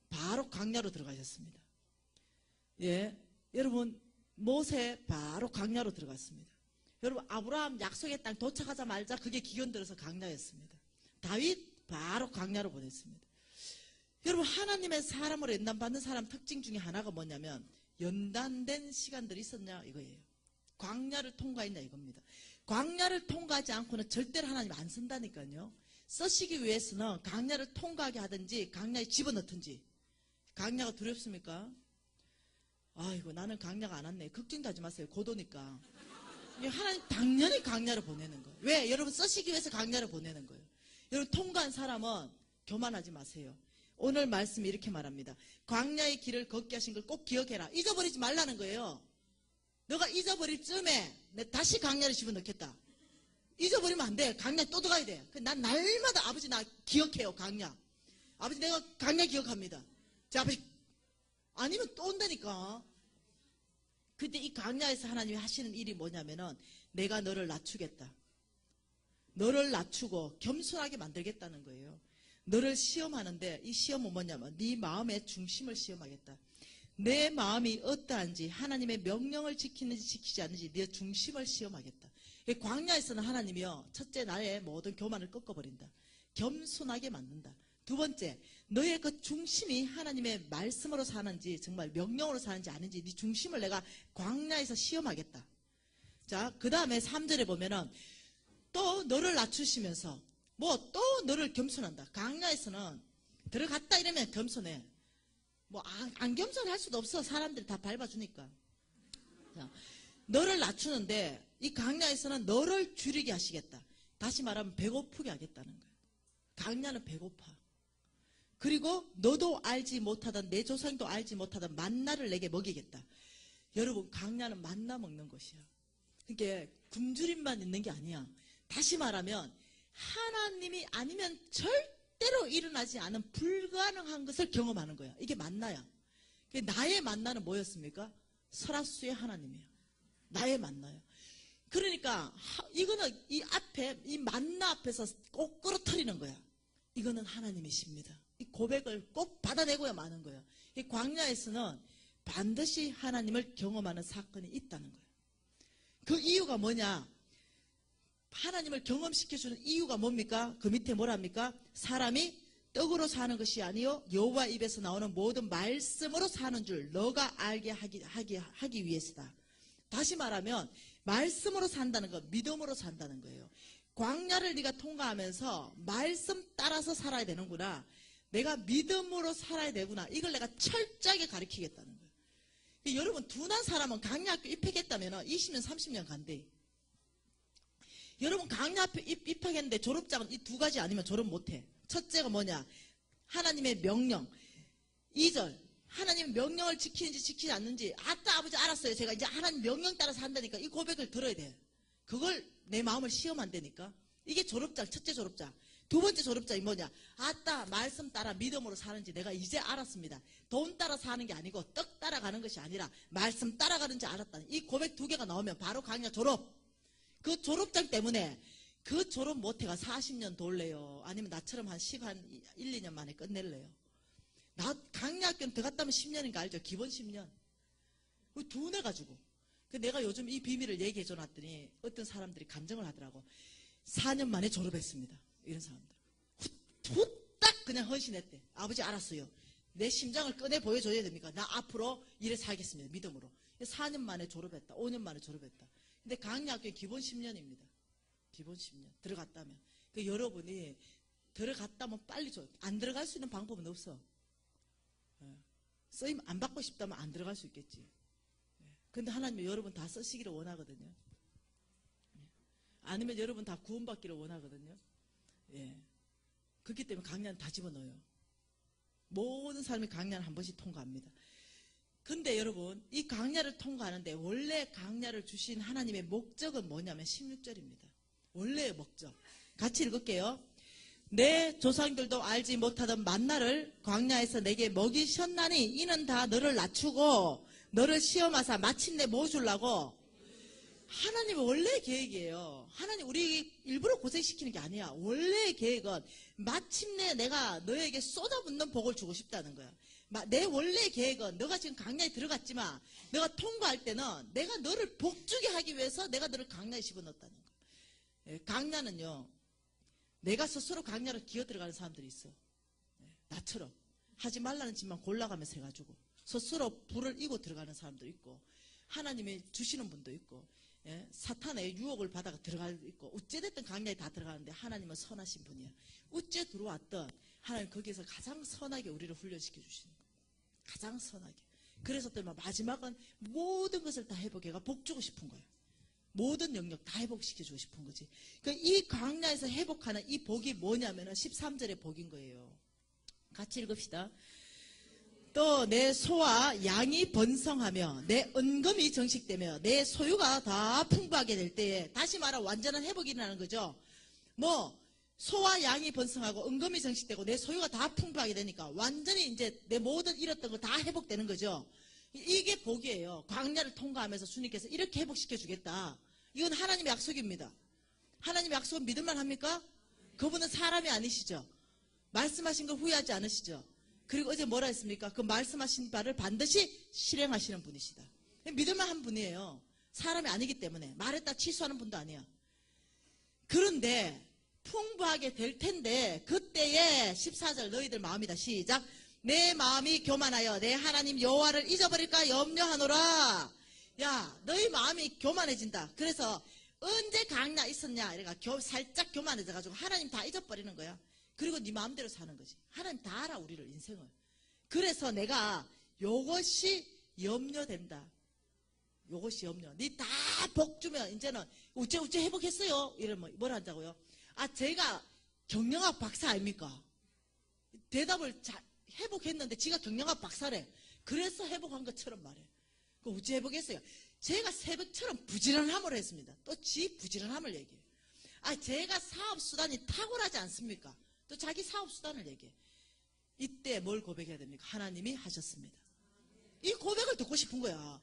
바로 광야로 들어가셨습니다. 예, 여러분 모세 바로 광야로 들어갔습니다. 여러분 아브라함 약속의 땅 도착하자마자 그게 기견 들어서 광야였습니다. 다윗 바로 광야로 보냈습니다. 여러분 하나님의 사람으로 연단받는 사람 특징 중에 하나가 뭐냐면 연단된 시간들이 있었냐 이거예요. 광야를 통과했냐 이겁니다. 광야를 통과하지 않고는 절대로 하나님 안 쓴다니까요. 쓰시기 위해서는 광야를 통과하게 하든지 광야에 집어넣든지. 광야가 두렵습니까? 아이고 나는 광야가 안 왔네. 걱정도 하지 마세요. 고도니까. 하나님 당연히 광야를 보내는 거예요. 왜? 여러분 쓰시기 위해서 광야를 보내는 거예요. 여러분 통과한 사람은 교만하지 마세요. 오늘 말씀이 이렇게 말합니다. 광야의 길을 걷게 하신 걸 꼭 기억해라. 잊어버리지 말라는 거예요. 너가 잊어버릴 쯤에 내가 다시 광야를 집어넣겠다. 잊어버리면 안 돼. 광야에 또 들어가야 돼. 난 날마다 아버지 나 기억해요. 광야. 아버지 내가 광야 기억합니다. 자, 아버지 아니면 또 온다니까. 근데 이 광야에서 하나님이 하시는 일이 뭐냐면은 내가 너를 낮추겠다. 너를 낮추고 겸손하게 만들겠다는 거예요. 너를 시험하는데 이 시험은 뭐냐면 네 마음의 중심을 시험하겠다. 내 마음이 어떠한지 하나님의 명령을 지키는지 지키지 않는지 네 중심을 시험하겠다. 광야에서는 하나님이요 첫째 나의 모든 교만을 꺾어버린다. 겸손하게 만든다. 두 번째 너의 그 중심이 하나님의 말씀으로 사는지 정말 명령으로 사는지 아닌지 네 중심을 내가 광야에서 시험하겠다. 자, 그 다음에 3절에 보면은 또 너를 낮추시면서 뭐 또 너를 겸손한다. 광야에서는 들어갔다 이러면 겸손해. 뭐 안 겸손할 수도 없어. 사람들이 다 밟아주니까. 자, 너를 낮추는데 이 광야에서는 너를 줄이게 하시겠다. 다시 말하면 배고프게 하겠다는 거예요. 광야는 배고파. 그리고 너도 알지 못하던 내 조상도 알지 못하던 만나를 내게 먹이겠다. 여러분 광야는 만나 먹는 것이야. 그러니까 굶주림만 있는 게 아니야. 다시 말하면 하나님이 아니면 절대로 일어나지 않은 불가능한 것을 경험하는 거야. 이게 만나야. 나의 만나는 뭐였습니까? 설화수의 하나님이야. 나의 만나야. 그러니까 이거는 이 앞에 이 만나 앞에서 꼭 끌어터리는 거야. 이거는 하나님이십니다. 이 고백을 꼭 받아내고야 마는 거예요. 이 광야에서는 반드시 하나님을 경험하는 사건이 있다는 거예요. 그 이유가 뭐냐? 하나님을 경험시켜주는 이유가 뭡니까? 그 밑에 뭐랍니까? 사람이 떡으로 사는 것이 아니요 여호와 입에서 나오는 모든 말씀으로 사는 줄 너가 알게 하기 위해서다. 다시 말하면 말씀으로 산다는 거, 믿음으로 산다는 거예요. 광야를 네가 통과하면서 말씀 따라서 살아야 되는구나. 내가 믿음으로 살아야 되구나. 이걸 내가 철저하게 가르치겠다는 거예요. 여러분, 둔한 사람은 강야학교 입학했다면 20년, 30년 간대. 여러분, 강야학교 입학했는데 졸업장은 이 두 가지 아니면 졸업 못해. 첫째가 뭐냐? 하나님의 명령. 2절. 하나님의 명령을 지키는지 지키지 않는지. 아따, 아버지 알았어요. 제가 이제 하나님 명령 따라서 한다니까 이 고백을 들어야 돼. 그걸 내 마음을 시험한다니까. 이게 졸업장, 첫째 졸업장. 두 번째 졸업장이 뭐냐? 아따, 말씀 따라 믿음으로 사는지 내가 이제 알았습니다. 돈 따라 사는 게 아니고 떡 따라가는 것이 아니라 말씀 따라가는지 알았다니. 이 고백 두 개가 나오면 바로 강야 졸업. 그 졸업장 때문에 그 졸업 못해가 40년 돌래요. 아니면 나처럼 한 1, 2년 만에 끝낼래요. 나 강야학교는 들어갔다면 10년인가 알죠? 기본 10년. 둔해가지고. 내가 요즘 이 비밀을 얘기해 놨더니 어떤 사람들이 감정을 하더라고. 4년 만에 졸업했습니다. 이런 사람들. 후딱 그냥 헌신했대. 아버지 알았어요. 내 심장을 꺼내 보여줘야 됩니까? 나 앞으로 이래 살겠습니다. 믿음으로. 4년 만에 졸업했다. 5년 만에 졸업했다. 근데 강야학교는 기본 10년입니다. 기본 10년. 들어갔다면. 여러분이 들어갔다면 빨리 안 들어갈 수 있는 방법은 없어. 쓰임 안 받고 싶다면 안 들어갈 수 있겠지. 근데 하나님은 여러분 다 쓰시기를 원하거든요. 아니면 여러분 다 구원받기를 원하거든요. 예. 그렇기 때문에 강야는 다 집어넣어요. 모든 사람이 강야를 한 번씩 통과합니다. 근데 여러분, 이 강야를 통과하는데 원래 강야를 주신 하나님의 목적은 뭐냐면 16절입니다. 원래의 목적. 같이 읽을게요. 내 조상들도 알지 못하던 만나를 광야에서 내게 먹이셨나니 이는 다 너를 낮추고 너를 시험하사 마침내 뭐 주려고? 하나님의 원래의 계획이에요. 하나님 우리 일부러 고생시키는 게 아니야. 원래의 계획은 마침내 내가 너에게 쏟아붓는 복을 주고 싶다는 거야. 내 원래의 계획은 너가 지금 강야에 들어갔지만 너가 통과할 때는 내가 너를 복주게 하기 위해서 내가 너를 강야에 집어넣었다는 거야. 강야는요. 내가 스스로 강야로 기어 들어가는 사람들이 있어. 나처럼. 하지 말라는 짓만 골라가면서 해가지고 스스로 불을 이고 들어가는 사람도 있고 하나님이 주시는 분도 있고 사탄의 유혹을 받아가 들어갈 수 있고 어찌됐든 강야에 다 들어가는데 하나님은 선하신 분이야. 어째 들어왔던 하나님 거기에서 가장 선하게 우리를 훈련시켜 주시는 거야. 가장 선하게. 그래서 또 마지막은 모든 것을 다 회복해가 복 주고 싶은 거야. 모든 영역 다 회복시켜주고 싶은 거지. 이 강야에서 회복하는 이 복이 뭐냐면은 13절의 복인 거예요. 같이 읽읍시다. 또 내 소와 양이 번성하며 내 은금이 정식되며 내 소유가 다 풍부하게 될 때에 다시 말하면 완전한 회복이 일어나는 거죠. 소와 양이 번성하고 은금이 정식되고 내 소유가 다 풍부하게 되니까 완전히 이제 내 모든 잃었던 거 다 회복되는 거죠. 이게 복이에요. 광야를 통과하면서 주님께서 이렇게 회복시켜 주겠다. 이건 하나님의 약속입니다. 하나님의 약속은 믿을만 합니까? 그분은 사람이 아니시죠. 말씀하신 걸 후회하지 않으시죠. 그리고 어제 뭐라 했습니까? 그 말씀하신 바를 반드시 실행하시는 분이시다. 믿을만한 분이에요. 사람이 아니기 때문에 말했다 취소하는 분도 아니야. 그런데 풍부하게 될 텐데 그때에 14절 너희들 마음이다. 시작. 내 마음이 교만하여 내 하나님 여호와를 잊어버릴까 염려하노라. 야, 너희 마음이 교만해진다. 그래서 언제 강야 있었냐 이래가 살짝 교만해져가지고 하나님 다 잊어버리는 거야. 그리고 네 마음대로 사는 거지. 하나님 다 알아 우리를 인생을. 그래서 내가 요것이 염려된다. 요것이 염려. 네 다 복 주면 이제는 우째 회복했어요. 이러면 뭘 한다고요? 제가 경영학 박사 아닙니까? 대답을 회복했는데 지가 경영학 박사래. 그래서 회복한 것처럼 말해. 그 어찌 회복했어요? 제가 새벽처럼 부지런함을 했습니다. 또 지 부지런함을 얘기해요. 제가 사업수단이 탁월하지 않습니까? 또 자기 사업수단을 얘기해. 이때 뭘 고백해야 됩니까? 하나님이 하셨습니다. 이 고백을 듣고 싶은 거야.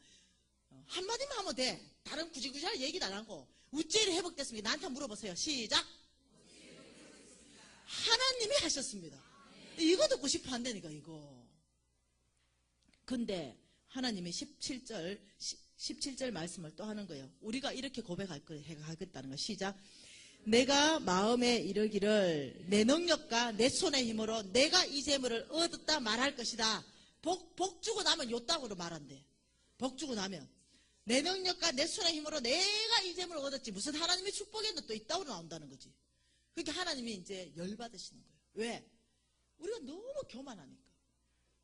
한마디만 하면 돼. 다른 구질구질한 얘기도 안 하고. 어찌 회복됐습니까? 나한테 물어보세요. 시작. 하나님이 하셨습니다. 이거 듣고 싶어 한다니까 이거. 근데 하나님이 17절 말씀을 또 하는 거예요. 우리가 이렇게 고백하겠다는 거. 시작. 내가 마음에 이르기를 내 능력과 내 손의 힘으로 내가 이 재물을 얻었다 말할 것이다. 복 주고 나면 요땅으로 말한대. 복 주고 나면 내 능력과 내 손의 힘으로 내가 이 재물을 얻었지. 무슨 하나님의 축복에는 또 이따위로 나온다는 거지. 그러니까 하나님이 이제 열받으시는 거예요. 왜? 우리가 너무 교만하니까.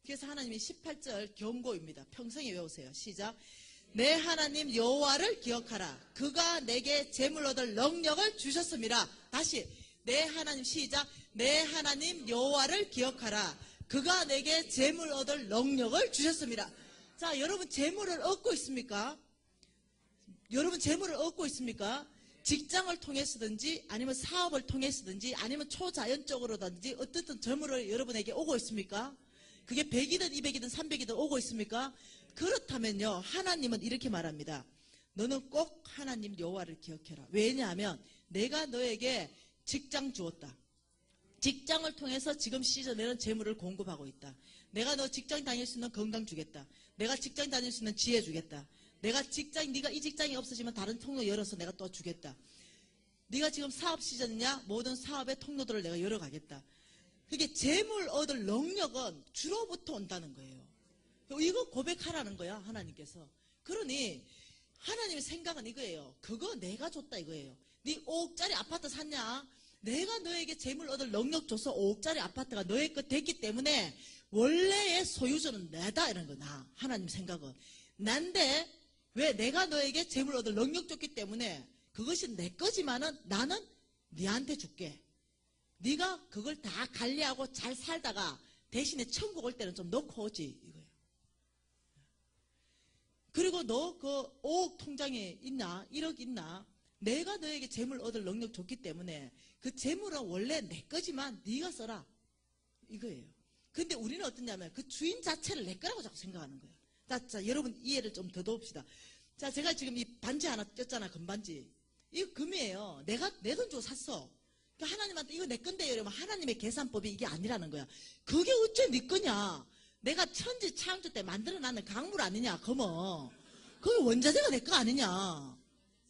그래서 하나님이 18절 경고입니다. 평생에 외우세요. 시작. 내 하나님 여호와를 기억하라. 그가 내게 재물 얻을 능력을 주셨습니다. 다시 내 하나님 시작. 내 하나님 여호와를 기억하라. 그가 내게 재물 얻을 능력을 주셨습니다. 자, 여러분 재물을 얻고 있습니까? 여러분 재물을 얻고 있습니까? 직장을 통해서든지 아니면 사업을 통해서든지 아니면 초자연적으로든지 어떻든 재물을 여러분에게 오고 있습니까? 그게 100이든 200이든 300이든 오고 있습니까? 그렇다면요, 하나님은 이렇게 말합니다. 너는 꼭 하나님 여호와를 기억해라. 왜냐하면 내가 너에게 직장 주었다. 직장을 통해서 지금 시즌에는 재물을 공급하고 있다. 내가 너 직장 다닐 수 있는 건강 주겠다. 내가 직장 다닐 수 있는 지혜 주겠다. 네가 이 직장이 없어지면 다른 통로 열어서 내가 또 주겠다. 네가 지금 사업 시즌이냐? 모든 사업의 통로들을 내가 열어가겠다. 그게 재물 얻을 능력은 주로부터 온다는 거예요. 이거 고백하라는 거야, 하나님께서. 그러니 하나님의 생각은 이거예요. 그거 내가 줬다 이거예요. 네 5억짜리 아파트 샀냐? 내가 너에게 재물 얻을 능력 줘서 5억짜리 아파트가 너의 것 됐기 때문에 원래의 소유주는 내다 이런 거나. 하나님 생각은 난데 왜 내가 너에게 재물 얻을 능력 줬기 때문에 그것이 내 거지만은 나는 네한테 줄게. 네가 그걸 다 관리하고 잘 살다가 대신에 천국 올 때는 좀 넣고 오지 이거예요. 그리고 너 그 5억 통장에 있나 1억 있나 내가 너에게 재물 얻을 능력 줬기 때문에 그 재물은 원래 내 거지만 네가 써라 이거예요. 근데 우리는 어떠냐면 그 주인 자체를 내 거라고 자꾸 생각하는 거예요. 자, 여러분 이해를 좀 더 돕시다. 자, 제가 지금 이 반지 하나 꼈잖아, 금반지. 이거 금이에요. 내가 내 돈 주고 샀어. 그러니까 하나님한테 이거 내 건데요. 이러면 하나님의 계산법이 이게 아니라는 거야. 그게 어째 네 거냐? 내가 천지 창조 때 만들어놨는 강물 아니냐, 금어. 그게 원자재가 내 거 아니냐.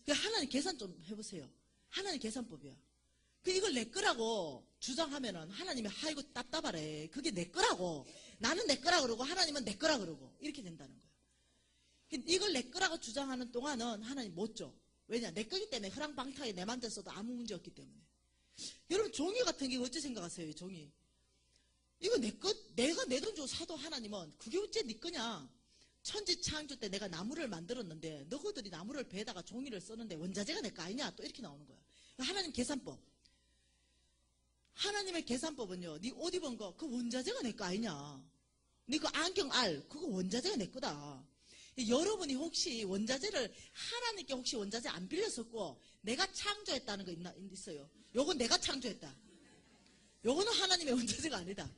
그러니까 하나님 계산 좀 해보세요. 하나님 계산법이야. 이걸 내 거라고 주장하면은 하나님이 아이고 답답하래. 그게 내 거라고. 나는 내 거라 그러고 하나님은 내 거라 그러고 이렇게 된다는 거예요. 이걸 내 거라고 주장하는 동안은 하나님 못 줘. 왜냐? 내 거기 때문에 허랑방탕하게 내 맘대로 써도 아무 문제 없기 때문에. 여러분 종이 같은 게 어찌 생각하세요? 이 종이. 이거 내 거, 내가 내 돈 주고 사도 하나님은 그게 어째 네 거냐? 천지 창조 때 내가 나무를 만들었는데 너희들이 나무를 베다가 종이를 쓰는데 원자재가 내 거 아니냐? 또 이렇게 나오는 거야. 하나님 계산법. 하나님의 계산법은요. 네 옷 입은 거 그 원자재가 내 거 아니냐? 네 그 안경 알 그거 원자재가 내 거다. 여러분이 혹시 원자재를 하나님께 혹시 원자재 안 빌렸었고 내가 창조했다는 거 있어요? 요건 내가 창조했다. 요거는 하나님의 원자재가 아니다.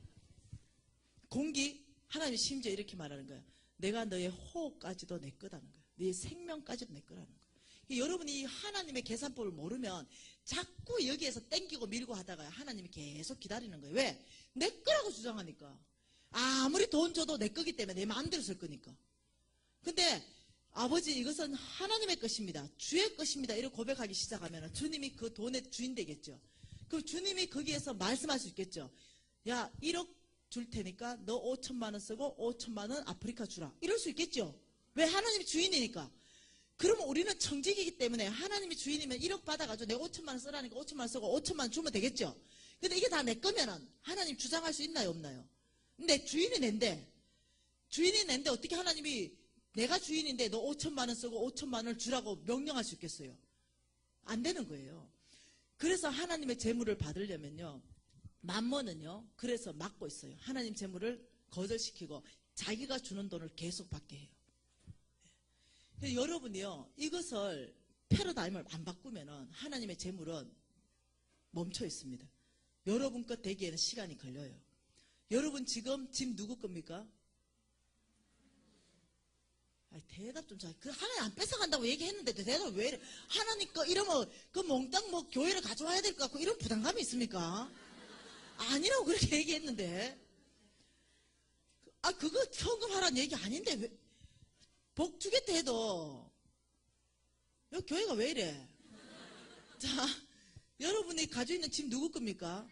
공기 하나님이 심지어 이렇게 말하는 거야. 내가 너의 호흡까지도 내 거다는 거야. 네 생명까지도 내 거라는 거야. 여러분이 하나님의 계산법을 모르면 자꾸 여기에서 땡기고 밀고 하다가 하나님이 계속 기다리는 거예요. 왜? 내 거라고 주장하니까. 아무리 돈 줘도 내 거기 때문에 내 마음대로 쓸 거니까. 근데 아버지 이것은 하나님의 것입니다. 주의 것입니다. 이렇게 고백하기 시작하면 주님이 그 돈의 주인 되겠죠. 그럼 주님이 거기에서 말씀할 수 있겠죠. 야 1억 줄 테니까 너 5천만 원 쓰고 5천만 원 아프리카 주라. 이럴 수 있겠죠. 왜? 하나님이 주인이니까. 그러면 우리는 청직이기 때문에 하나님이 주인이면 1억 받아가지고 내가 5천만 원 쓰라니까 5천만 원 쓰고 5천만 원 주면 되겠죠. 근데 이게 다 내 거면은 하나님 주장할 수 있나요 없나요? 근데 주인이 낸데 어떻게 하나님이 내가 주인인데 너 5천만 원 쓰고 5천만 원을 주라고 명령할 수 있겠어요? 안 되는 거예요. 그래서 하나님의 재물을 받으려면요. 만몬은요. 그래서 막고 있어요. 하나님 재물을 거절시키고 자기가 주는 돈을 계속 받게 해요. 여러분이요. 이것을 패러다임을 안 바꾸면은 하나님의 재물은 멈춰 있습니다. 여러분 것 되기에는 시간이 걸려요. 여러분 지금 집 누구 겁니까? 대답 좀 잘. 그 하나님 안 뺏어간다고 얘기했는데도 대답 왜 이래? 하나님 거 이러면 그 몽땅 뭐 교회를 가져와야 될 것 같고 이런 부담감이 있습니까? 아니라고 그렇게 얘기했는데. 그거 현금하라는 얘기 아닌데 왜? 복 주겠다 해도 여기 교회가 왜 이래? 자, 여러분이 가지고 있는 집 누구 겁니까?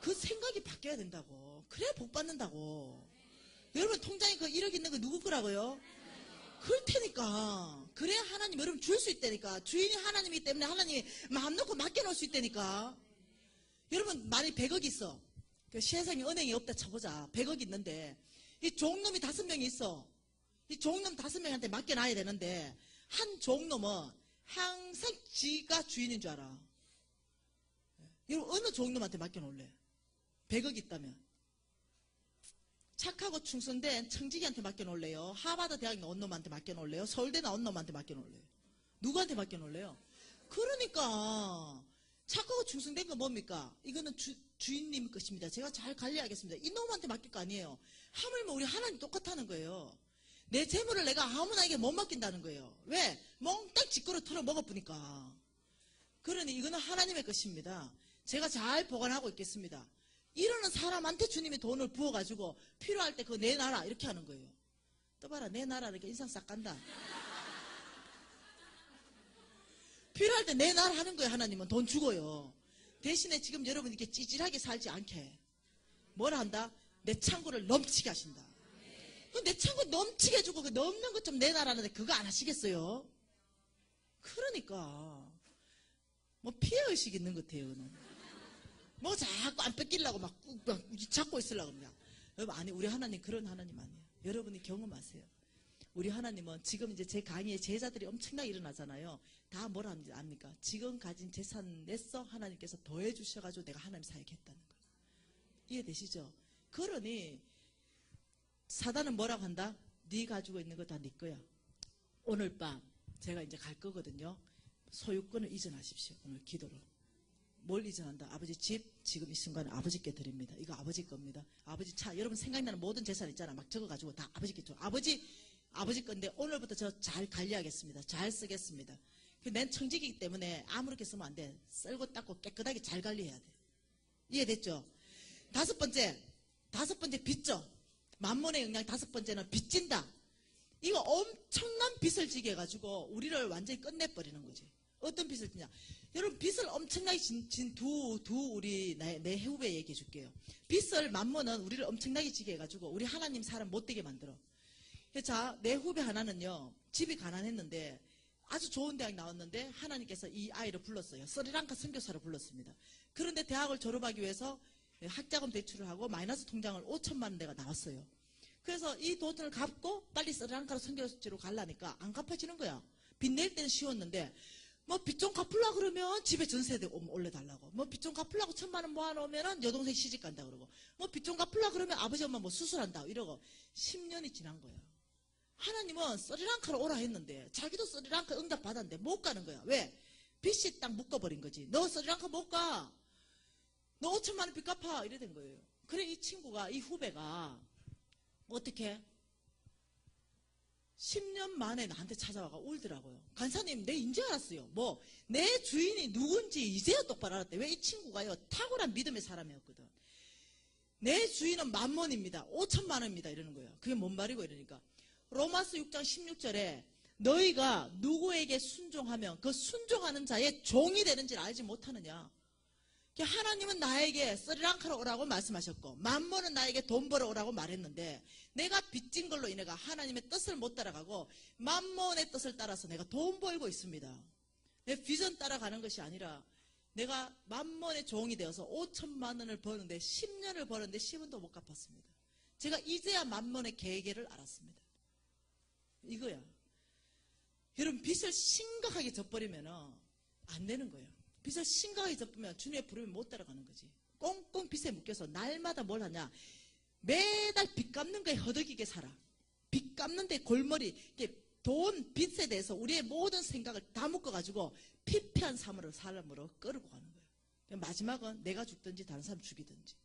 그 생각이 바뀌어야 된다고. 그래야 복 받는다고. 여러분 통장에 그 1억 있는 거 누구 거라고요? 그럴 테니까. 그래야 하나님 여러분 줄 수 있다니까. 주인이 하나님이기 때문에 하나님이 마음 놓고 맡겨놓을 수 있다니까. 여러분 만약 100억 있어. 그 세상에 은행이 없다 쳐보자. 100억 있는데 이 종놈이 5명이 있어. 이 종놈 5명한테 맡겨놔야 되는데 한 종놈은 항상 지가 주인인 줄 알아. 여러분 어느 종놈한테 맡겨놓을래? 100억 있다면. 착하고 충성된 청지기한테 맡겨놓을래요? 하버드 대학 나온 놈한테 맡겨놓을래요? 서울대 나온 놈한테 맡겨놓을래요? 누구한테 맡겨놓을래요? 그러니까 착하고 충성된 건 뭡니까? 이거는 주인님 것입니다. 제가 잘 관리하겠습니다. 이 놈한테 맡길 거 아니에요. 하물며 우리 하나님 똑같다는 거예요. 내 재물을 내가 아무나에게 못 맡긴다는 거예요. 왜? 몽땅 지꺼로 털어 먹어보니까. 그러니 이거는 하나님의 것입니다. 제가 잘 보관하고 있겠습니다. 이러는 사람한테 주님이 돈을 부어가지고 필요할 때 그거 내놔라 이렇게 하는 거예요. 또 봐라 내놔라 이렇게 인상 싹 간다. 필요할 때 내놔라 하는 거예요. 하나님은 돈 주고요. 대신에 지금 여러분 이렇게 찌질하게 살지 않게 뭐라 한다? 내 창고를 넘치게 하신다. 내 창고 넘치게 해주고 그 넘는 것 좀 내놔라는데 그거 안 하시겠어요? 그러니까 뭐 피해의식 있는 것 같아요. 뭐 자꾸 안 뺏기려고 막 잡고 있으려고 그냥. 여러분 아니 우리 하나님 그런 하나님 아니에요. 여러분이 경험하세요. 우리 하나님은 지금 이제 제 강의에 제자들이 엄청나게 일어나잖아요. 다 뭐라 하는지 압니까? 지금 가진 재산 냈어 하나님께서 더해 주셔가지고 내가 하나님 사역했다는 거예요. 이해되시죠? 그러니 사단은 뭐라고 한다? 네 가지고 있는 거 다 네 거야. 오늘 밤 제가 이제 갈 거거든요. 소유권을 이전하십시오. 오늘 기도로. 뭘 이전한다? 아버지 집 지금 이 순간 아버지께 드립니다. 이거 아버지 겁니다. 아버지 차 여러분 생각나는 모든 재산 있잖아. 막 적어가지고 다 아버지께 줘. 아버지 건데 오늘부터 저 잘 관리하겠습니다. 잘 쓰겠습니다. 난 청직이기 때문에 아무렇게 쓰면 안 돼. 썰고 닦고 깨끗하게 잘 관리해야 돼. 이해됐죠? 다섯 번째 빚져. 만몬의 영향 5번째는 빚진다. 이거 엄청난 빚을 지게 해가지고 우리를 완전히 끝내버리는 거지. 어떤 빚을 지냐? 여러분 빚을 엄청나게 진 우리 내 후배 얘기해 줄게요. 빚을 만몬은 우리를 엄청나게 지게 해가지고 우리 하나님 사람 못되게 만들어. 자, 내 후배 하나는요 집이 가난했는데 아주 좋은 대학 나왔는데 하나님께서 이 아이를 불렀어요. 스리랑카 선교사로 불렀습니다. 그런데 대학을 졸업하기 위해서 학자금 대출을 하고 마이너스 통장을 5천만 원 내가 나왔어요. 그래서 이 돈을 갚고 빨리 스리랑카로 선교지로 가려니까 안 갚아지는 거야. 빚 낼 때는 쉬웠는데 뭐 빚 좀 갚으려고 그러면 집에 전세대 올려달라고. 뭐 빚 좀 갚으려고 1,000만 원 모아놓으면 여동생 시집 간다 그러고. 뭐 빚 좀 갚으려고 그러면 아버지 엄마 뭐 수술한다 이러고 10년이 지난 거야. 하나님은 스리랑카로 오라 했는데 자기도 스리랑카 응답 받았는데 못 가는 거야. 왜? 빚이 딱 묶어버린 거지. 너 스리랑카 못 가. 너 5천만 원 빚 갚아. 이래 된 거예요. 그래 이 친구가 이 후배가 어떻게 10년 만에 나한테 찾아와가 울더라고요. 간사님 내 인제 알았어요. 뭐 내 주인이 누군지 이제야 똑바로 알았대. 왜 이 친구가요 탁월한 믿음의 사람이었거든. 내 주인은 만몬입니다. 5천만 원입니다. 이러는 거예요. 그게 뭔 말이고 이러니까 로마서 6장 16절에 너희가 누구에게 순종하면 그 순종하는 자의 종이 되는지를 알지 못하느냐. 하나님은 나에게 스리랑카로 오라고 말씀하셨고 만몬은 나에게 돈 벌어 오라고 말했는데 내가 빚진 걸로 인해가 하나님의 뜻을 못 따라가고 만몬의 뜻을 따라서 내가 돈 벌고 있습니다. 내 비전 따라가는 것이 아니라 내가 만몬의 종이 되어서 5천만 원을 버는데 10년을 버는데 10원도 못 갚았습니다. 제가 이제야 만몬의 계계를 알았습니다. 이거야. 여러분 빚을 심각하게 져버리면 안 되는 거예요. 빚을 심각하게 져버리면 주님의 부름에 못 따라가는 거지. 꽁꽁 빚에 묶여서 날마다 뭘 하냐. 매달 빚 갚는 거에 허덕이게 살아. 빚 갚는 데 골머리 돈 빚에 대해서 우리의 모든 생각을 다 묶어가지고 피폐한 사람으로 끌고 가는 거예요. 마지막은 내가 죽든지 다른 사람 죽이든지.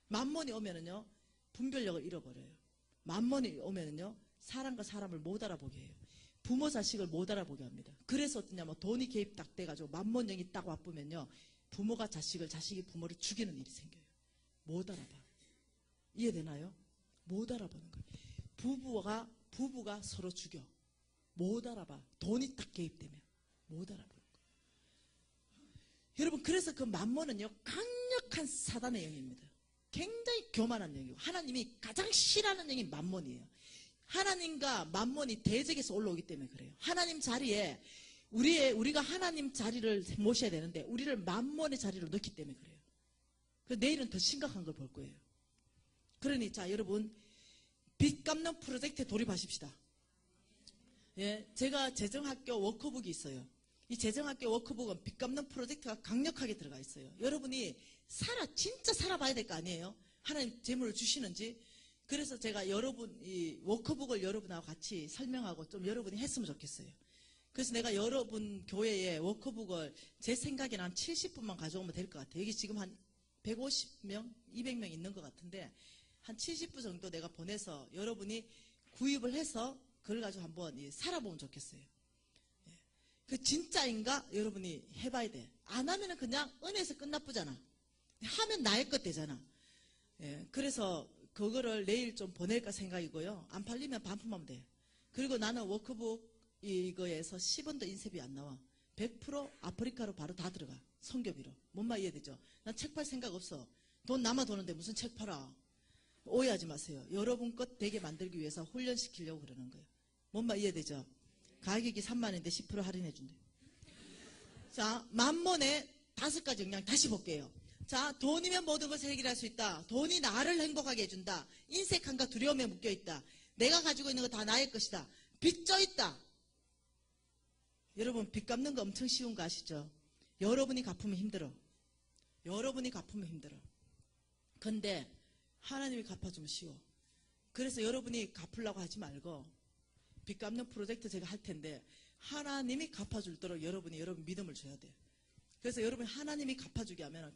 만몬이 오면은요 분별력을 잃어버려요. 만몬이 오면은요 사람과 사람을 못 알아보게 해요. 부모 자식을 못 알아보게 합니다. 그래서 어떠냐면 돈이 개입 딱 돼가지고 만몬령이 딱 와보면요 부모가 자식을 자식이 부모를 죽이는 일이 생겨요. 못 알아봐. 이해되나요? 못 알아보는 거예요. 부부가 서로 죽여. 못 알아봐. 돈이 딱 개입되면 못 알아보는 거예요. 여러분, 그래서 그 만몬은요, 강력한 사단의 영입니다. 굉장히 교만한 영이고, 하나님이 가장 싫어하는 영이 만몬이에요. 하나님과 만몬이 대적해서 올라오기 때문에 그래요. 하나님 자리에 우리가 하나님 자리를 모셔야 되는데 우리를 만몬의 자리로 넣기 때문에 그래요. 그래서 내일은 더 심각한 걸 볼 거예요. 그러니 자, 여러분, 빚 갚는 프로젝트에 돌입하십시다. 예, 제가 재정학교 워크북이 있어요. 이 재정학교 워크북은 빚 갚는 프로젝트가 강력하게 들어가 있어요. 여러분이 진짜 살아봐야 될 거 아니에요? 하나님 재물을 주시는지. 그래서 제가 이 워크북을 여러분하고 같이 설명하고 좀 여러분이 했으면 좋겠어요. 그래서 내가 여러분 교회에 워크북을 제 생각에는 한 70분만 가져오면 될 것 같아요. 여기 지금 한 150명, 200명 있는 것 같은데 한 70분 정도 내가 보내서 여러분이 구입을 해서 그걸 가지고 한번 살아보면 좋겠어요. 그 진짜인가 여러분이 해봐야 돼. 안 하면은 그냥 은혜에서 끝나쁘잖아. 하면 나의 것 되잖아. 그래서 그거를 내일 좀 보낼까 생각이고요. 안 팔리면 반품하면 돼. 그리고 나는 워크북 이거에서 10원도 인쇄비 안 나와. 100% 아프리카로 바로 다 들어가. 선교비로. 뭔 말 이해되죠? 난 책 팔 생각 없어. 돈 남아 도는데 무슨 책 팔아. 오해하지 마세요. 여러분 것 되게 만들기 위해서 훈련시키려고 그러는 거예요. 뭔 말 이해되죠? 가격이 3만원인데 10% 할인해 준대. 자, 만몬의 5가지 영양 다시 볼게요. 자, 돈이면 모든 것을 해결할 수 있다. 돈이 나를 행복하게 해준다. 인색함과 두려움에 묶여있다. 내가 가지고 있는 거 다 나의 것이다. 빚져있다. 여러분, 빚 갚는 거 엄청 쉬운 거 아시죠? 여러분이 갚으면 힘들어. 여러분이 갚으면 힘들어. 근데 하나님이 갚아주면 쉬워. 그래서 여러분이 갚으려고 하지 말고 빚 갚는 프로젝트 제가 할 텐데 하나님이 갚아줄도록 여러분 믿음을 줘야 돼. 그래서 여러분이 하나님이 갚아주게 하면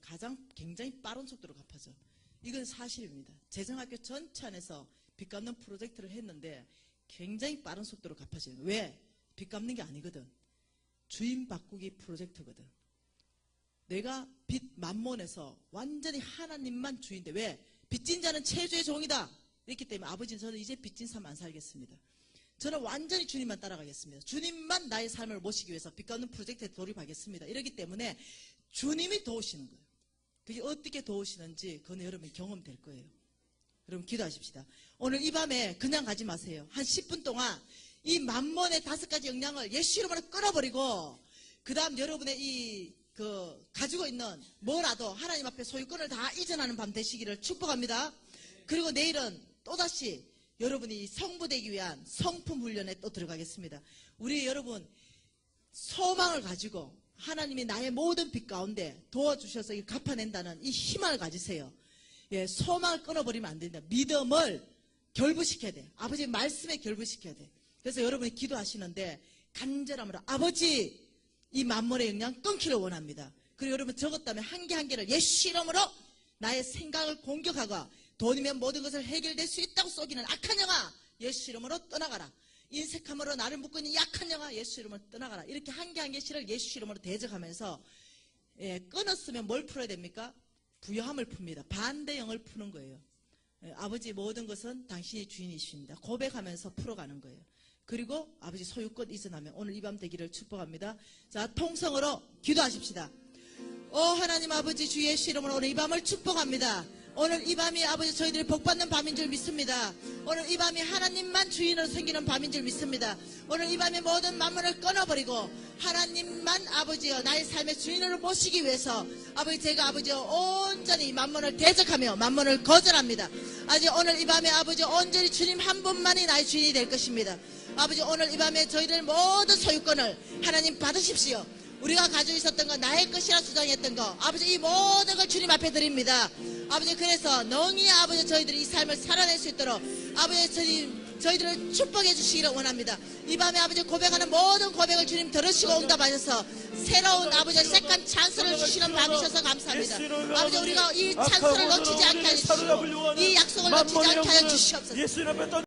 굉장히 빠른 속도로 갚아줘. 이건 사실입니다. 재정학교 전체 안에서 빚 갚는 프로젝트를 했는데 굉장히 빠른 속도로 갚아줘요. 왜? 빚 갚는 게 아니거든. 주인 바꾸기 프로젝트거든. 내가 빚 만몬에서 완전히 하나님만 주인데 왜? 빚진 자는 체주의 종이다. 이렇기 때문에 아버지는 저는 이제 빚진 삶 안 살겠습니다. 저는 완전히 주님만 따라가겠습니다. 주님만 나의 삶을 모시기 위해서 빚 갚는 프로젝트에 돌입하겠습니다. 이렇기 때문에 주님이 도우시는 거예요. 그게 어떻게 도우시는지 그건 여러분이 경험될 거예요. 여러분 기도하십시다. 오늘 이 밤에 그냥 가지 마세요. 한 10분 동안 이 만몬의 5가지 영향을 예수 이름으로 끊어버리고 그 다음 여러분의 가지고 있는 뭐라도 하나님 앞에 소유권을 다 이전하는 밤 되시기를 축복합니다. 그리고 내일은 또다시 여러분이 성부되기 위한 성품 훈련에 또 들어가겠습니다. 우리 여러분 소망을 가지고 하나님이 나의 모든 빚 가운데 도와주셔서 갚아낸다는 이 희망을 가지세요. 예, 소망을 끊어버리면 안 된다. 믿음을 결부시켜야 돼. 아버지 말씀에 결부시켜야 돼. 그래서 여러분이 기도하시는데 간절함으로 아버지 이 만몬의 영향 끊기를 원합니다. 그리고 여러분 적었다면 한 개 한 개를 예수 이름으로 나의 생각을 공격하고 돈이면 모든 것을 해결될 수 있다고 쏘기는 악한 영아 예수 이름으로 떠나가라. 인색함으로 나를 묶고 있는 약한 영아 예수 이름으로 떠나가라. 이렇게 한 개 한 개씩을 예수 이름으로 대적하면서 끊었으면 뭘 풀어야 됩니까? 부여함을 풉니다. 반대영을 푸는 거예요. 아버지 모든 것은 당신이 주인이십니다. 고백하면서 풀어가는 거예요. 그리고 아버지 소유권 이전하면 오늘 이 밤 되기를 축복합니다. 자, 통성으로 기도하십시다. 하나님 아버지 주 예수 이름으로 오늘 이 밤을 축복합니다. 오늘 이 밤이 아버지 저희들이 복받는 밤인 줄 믿습니다. 오늘 이 밤이 하나님만 주인으로 생기는 밤인 줄 믿습니다. 오늘 이 밤에 모든 만몬을 끊어버리고 하나님만 아버지여 나의 삶의 주인으로 모시기 위해서 아버지 제가 아버지여 온전히 만몬을 대적하며 만몬을 거절합니다. 아버지 오늘 이 밤에 아버지 온전히 주님 한 분만이 나의 주인이 될 것입니다. 아버지 오늘 이 밤에 저희들 모든 소유권을 하나님 받으십시오. 우리가 가지고 있었던 거 나의 것이라 주장했던 거 아버지 이 모든 걸 주님 앞에 드립니다. 아버지 그래서 능히 아버지 저희들이 이 삶을 살아낼 수 있도록 아버지 저희들을 축복해 주시기를 원합니다. 이 밤에 아버지 고백하는 모든 고백을 주님 들으시고 응답하셔서 새로운 아버지 색한 찬스를 주시는 밤이셔서 감사합니다. 아버지 우리가 이 찬스를 놓치지 않게 하여 주시고 이 약속을 놓치지 않게 하여 주시옵소서.